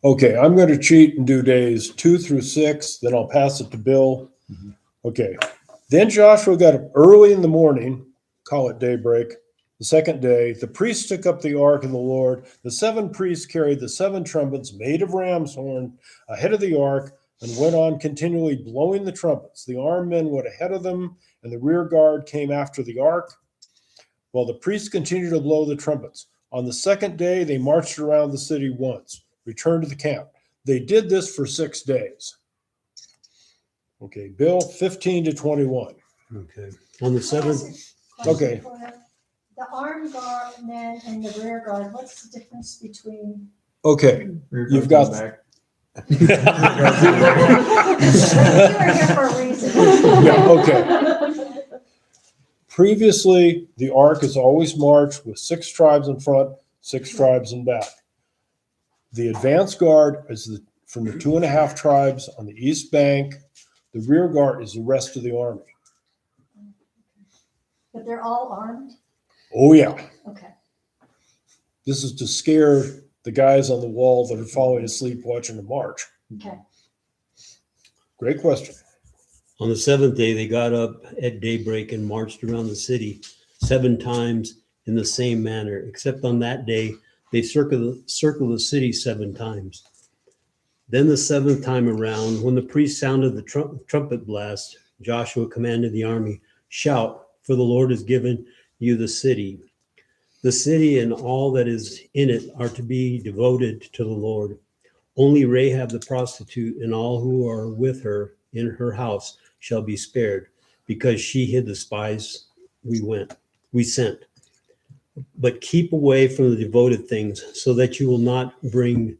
Okay, I'm going to cheat and do days 2 through 6, then I'll pass it to Bill. Okay, then Joshua got up early in the morning, call it daybreak, the second day. The priests took up the ark of the Lord. The 7 priests carried the 7 trumpets made of ram's horn ahead of the ark and went on continually blowing the trumpets. The armed men went ahead of them, and the rear guard came after the ark, while the priests continued to blow the trumpets. On the second day, they marched around the city once, returned to the camp. They did this for 6 days. Okay, Bill, 15 to 21. Okay. On the seventh. Okay. The armed guard men and the rear guard, what's the difference between? Okay, you've got. You were here for a reason. Yeah, okay. Previously, the ark has always marched with 6 tribes in front, 6 tribes in back. The advance guard is from the 2.5 tribes on the east bank. The rear guard is the rest of the army. But they're all armed? Oh, yeah. Okay. This is to scare the guys on the wall that are falling asleep watching the march. Okay. Great question. On the seventh day, they got up at daybreak and marched around the city 7 times in the same manner, except on that day, they circled the city 7 times. Then the 7th time around, when the priest sounded the trumpet blast, Joshua commanded the army, "Shout, for the Lord has given you the city. The city and all that is in it are to be devoted to the Lord. Only Rahab the prostitute and all who are with her in her house shall be spared, because she hid the spies we sent. But keep away from the devoted things, so that you will not bring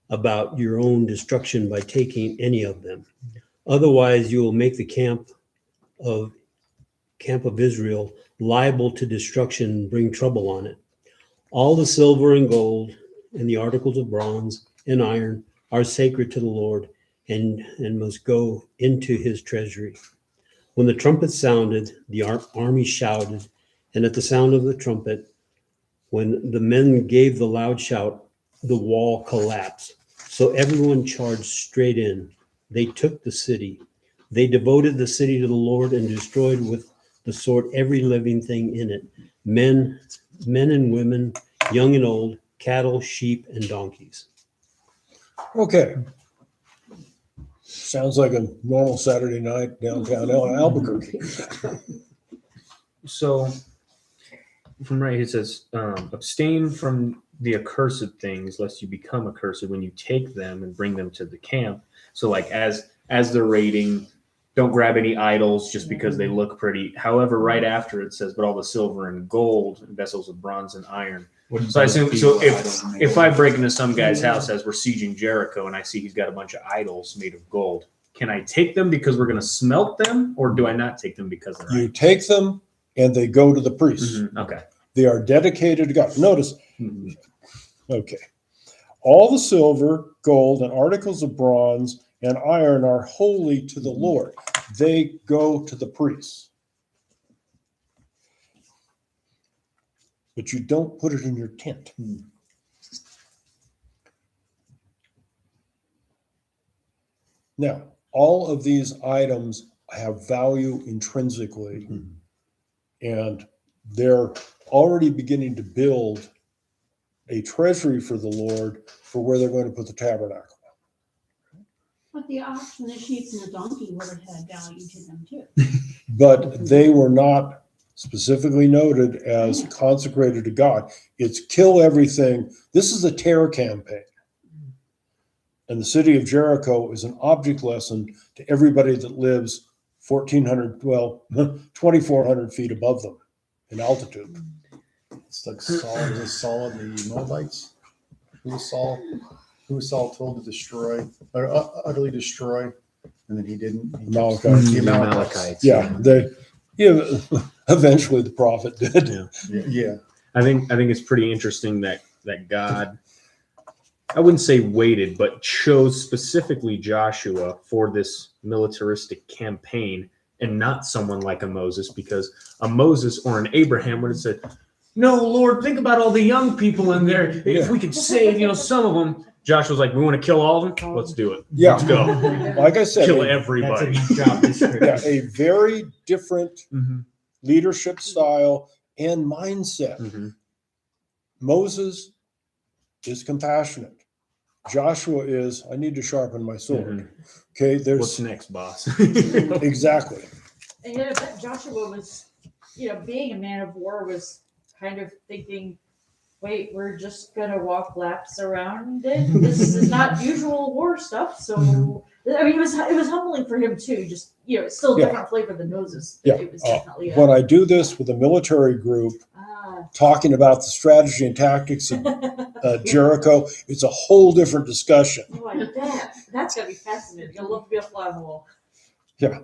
about your own destruction by taking any of them. Otherwise, you will make the camp of Israel liable to destruction and bring trouble on it. All the silver and gold and the articles of bronze and iron are sacred to the Lord and must go into his treasury." When the trumpet sounded, the army shouted, and at the sound of the trumpet, when the men gave the loud shout, the wall collapsed. So everyone charged straight in. They took the city. They devoted the city to the Lord and destroyed with the sword every living thing in it, men and women, young and old, cattle, sheep, and donkeys. Okay. Sounds like a normal Saturday night downtown Albuquerque. So from right here it says, abstain from the accursed things, lest you become accursed when you take them and bring them to the camp. So like as they're raiding, don't grab any idols just because they look pretty. However, right after it says, but all the silver and gold and vessels of bronze and iron. So I assume, so if I break into some guy's house as we're sieging Jericho and I see he's got a bunch of idols made of gold, can I take them because we're going to smelt them, or do I not take them because they're You take them and they go to the priest. Okay. They are dedicated to God. Notice, okay. All the silver, gold, and articles of bronze and iron are holy to the Lord. They go to the priests. But you don't put it in your tent. Now, all of these items have value intrinsically, and they're already beginning to build a treasury for the Lord for where they're going to put the tabernacle. But the ox and the sheep and the donkey would have had value to them too. But they were not specifically noted as consecrated to God. It's kill everything. This is a terror campaign. And the city of Jericho is an object lesson to everybody that lives 2,400 feet above them in altitude. It's like Saul and the Moabites. Who was Saul told to destroy, or utterly destroy, and then he didn't. The Amalekites. Yeah, eventually the prophet did. Yeah. I think it's pretty interesting that God, I wouldn't say waited, but chose specifically Joshua for this militaristic campaign and not someone like a Moses, because a Moses or an Abraham would have said, "No, Lord, think about all the young people in there. If we could save, some of them." Joshua's like, "We want to kill all of them? Let's do it. Yeah. Let's go." Like I said, kill everybody. A very different leadership style and mindset. Moses is compassionate. Joshua is, I need to sharpen my sword. Okay, there's what's next, boss? Exactly. And yet, I bet Joshua was, being a man of war, was kind of thinking, wait, we're just gonna walk laps around it. This is not usual war stuff. So I mean, it was humbling for him too. Just it's still a different flavor than Moses. Yeah. It was definitely When I do this with a military group, talking about the strategy and tactics of Jericho, it's a whole different discussion. like that. That's gonna be fascinating. You'll love to be a fly on the wall. Yeah,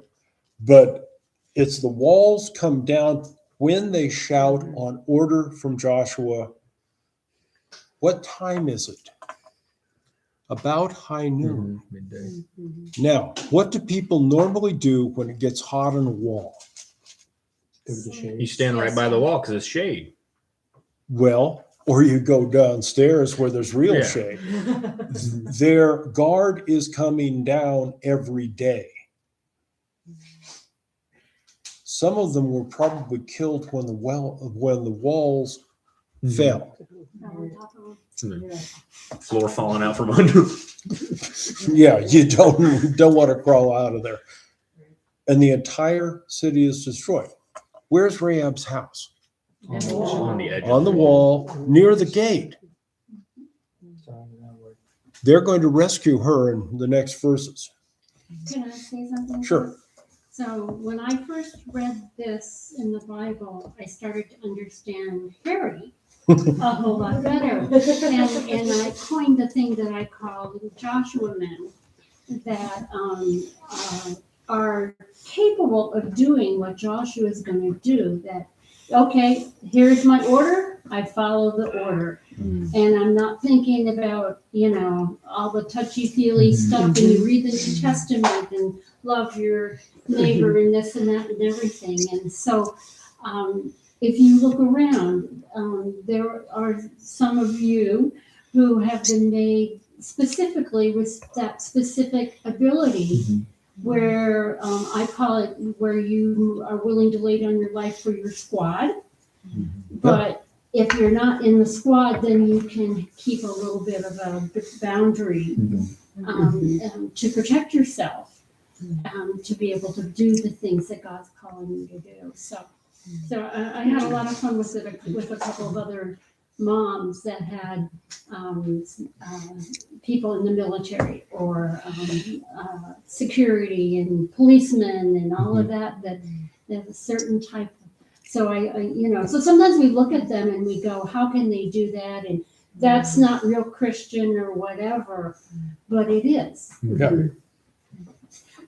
but it's the walls come down when they shout on order from Joshua. What time is it? About high noon. Midday. Now, what do people normally do when it gets hot on a wall? You stand right by the wall because it's shade. Well, or you go downstairs where there's real Yeah. shade. Their guard is coming down every day. Some of them were probably killed when the walls fell. Floor falling out from under. Yeah, you don't want to crawl out of there. And the entire city is destroyed. Where's Rahab's house? On the edge. On the wall, near the gate. They're going to rescue her in the next verses. Can I say something? Sure. So when I first read this in the Bible, I started to understand Harry a whole lot better. And I coined the thing that I call Joshua men that are capable of doing what Joshua is going to do. That, okay, here's my order, I follow the order. And I'm not thinking about, all the touchy-feely stuff, and you read the New Testament and love your neighbor and this and that and everything. And so if you look around, there are some of you who have been made specifically with that specific ability where I call it where you are willing to lay down your life for your squad. But if you're not in the squad, then you can keep a little bit of a boundary to protect yourself, to be able to do the things that God's calling you to do. So I had a lot of fun with it with a couple of other moms that had people in the military or security and policemen and all of that have a certain type of. So so sometimes we look at them and we go, how can they do that? And that's not real Christian or whatever, but it is. Yeah.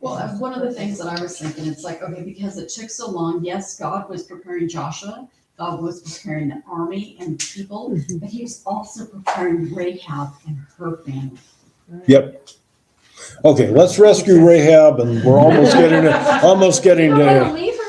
Well, one of the things that I was thinking, it's like, okay, because it took so long, yes, God was preparing Joshua, God was preparing the army and the people, but he was also preparing Rahab and her family. Yep. Okay, let's rescue Rahab, and we're almost getting to. Leave her.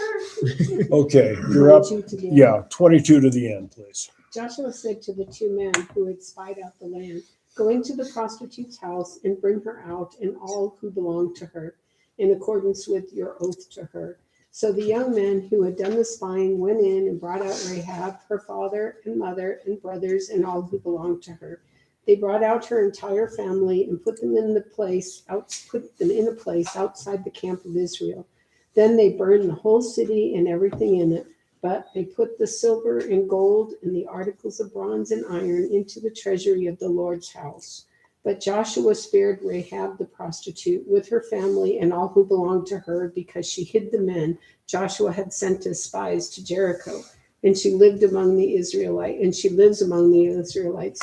Okay, you're up. 22 to the end. Yeah, 22 to the end, please. Joshua said to the two men who had spied out the land, "Go into the prostitute's house and bring her out and all who belong to her, in accordance with your oath to her." So the young men who had done the spying went in and brought out Rahab, her father and mother and brothers, and all who belonged to her. They brought out her entire family and put them in a place outside the camp of Israel. Then they burned the whole city and everything in it, but they put the silver and gold and the articles of bronze and iron into the treasury of the Lord's house. But Joshua spared Rahab the prostitute with her family and all who belonged to her, because she hid the men Joshua had sent as spies to Jericho, and she lives among the Israelites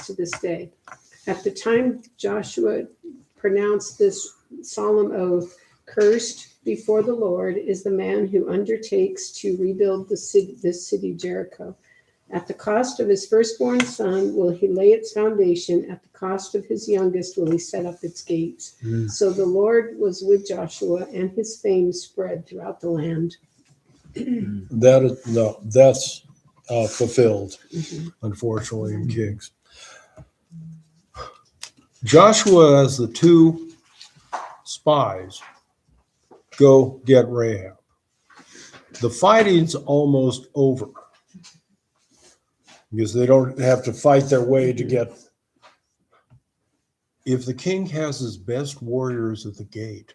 to this day. At the time Joshua pronounced this solemn oath, "Cursed before the Lord is the man who undertakes to rebuild this city Jericho. At the cost of his firstborn son will he lay its foundation. At the cost of his youngest will he set up its gates." So the Lord was with Joshua, and his fame spread throughout the land. That's fulfilled, unfortunately, in Kings. Joshua, as the two spies, go get Rahab. The fighting's almost over, because they don't have to fight their way to get. If the king has his best warriors at the gate,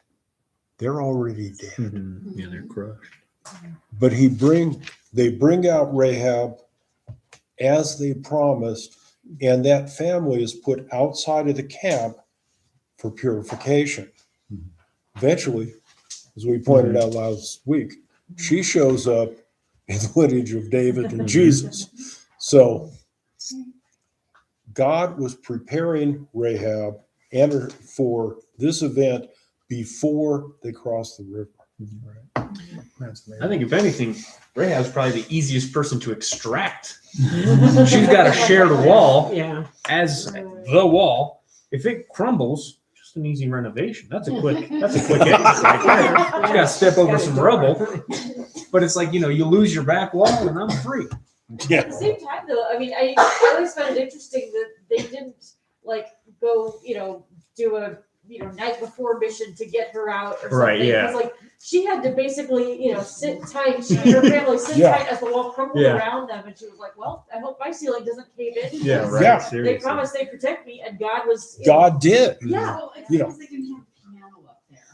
they're already dead. Yeah, they're crushed. But they bring out Rahab as they promised, and that family is put outside of the camp for purification. Eventually, as we pointed out last week, she shows up in the lineage of David and Jesus. So God was preparing Rahab and her for this event before they crossed the river. I think if anything, Rahab's probably the easiest person to extract. She's got a shared wall as the wall. If it crumbles, just an easy renovation. That's a quick exit right there. You got to step over some rubble. But it's like, you lose your back wall and I'm free. Yeah. At the same time, though, I mean, I always found it interesting that they didn't like go, do a night before mission to get her out or something. Right, yeah. Because like she had to basically, sit tight. She and her family sit Yeah. tight as the wall crumbled Yeah. around them, and she was like, "Well, I hope my ceiling doesn't cave in." Yeah, because right. Yeah. They Seriously. promised they'd protect me, and God was. you know, God did. Yeah. Well, it's You know. because they can have a piano up there.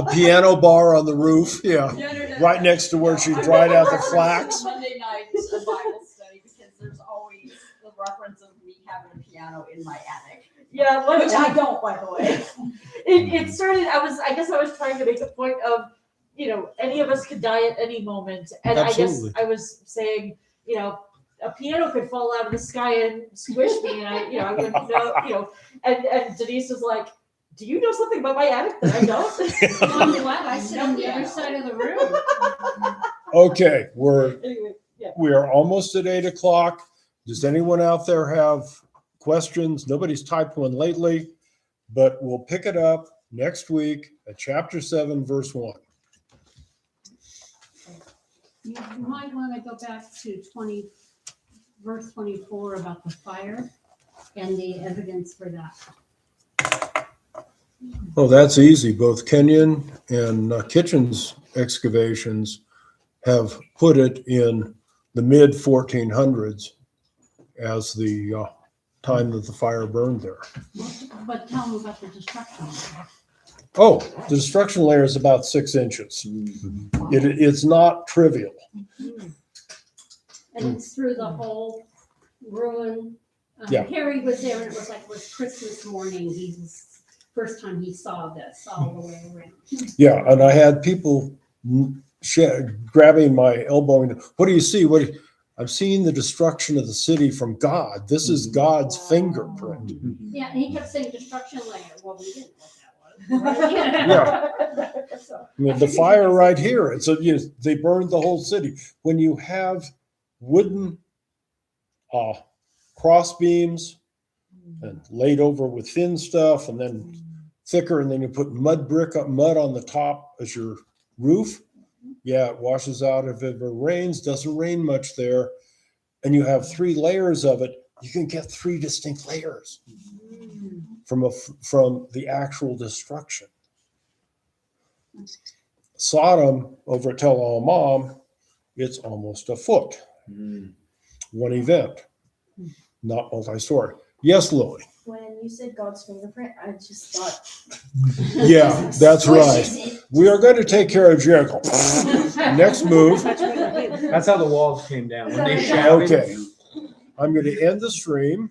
A piano bar on the roof. Yeah. No. Right next to where she dried out the flax. Monday night is a Bible study because there's always the reference of me having a piano in my attic. Yeah, Which I don't, by the way. it started. I guess I was trying to make a point of, any of us could die at any moment, and Absolutely. I guess I was saying, a piano could fall out of the sky and squish me, and I wouldn't know, and Denise was like, "Do you know something about my attic that I don't?" Well, I'm glad I sit on the other side of the room. Okay, Anyway, yeah. we are almost at 8:00. Does anyone out there have questions? Nobody's typed one lately, but we'll pick it up next week at chapter 7, verse 1. You might want to go back to verse 24 about the fire and the evidence for that. Oh, that's easy. Both Kenyon and Kitchen's excavations have put it in the mid 1400s as the time that the fire burned there. But tell them about the destruction. Oh, the destruction layer is about 6 inches. It's not trivial. And it's through the whole ruin. Yeah. Harry was there, and it was Christmas morning. First time he saw this all the way around. Yeah, and I had people grabbing my elbow. And, what do you see? I'm seeing the destruction of the city from God. This is God's fingerprint. Yeah, and he kept saying destruction layer. Well, we didn't know what that was. Yeah. I mean, the fire right here. They burned the whole city. When you have wooden cross beams and laid over with thin stuff, and then thicker, and then you put mud on the top as your roof. Yeah, it washes out if it rains. Doesn't rain much there, and you have 3 layers of it. You can get 3 distinct layers from the actual destruction. Sodom over at Tel Al-Amam, it's almost a foot. One event, not multi-story. Yes, Lily. When you said God's fingerprint, I just thought. Yeah, that's right. We are going to take care of Jericho. Next move. That's how the walls came down when they shouted. Okay. I'm going to end the stream.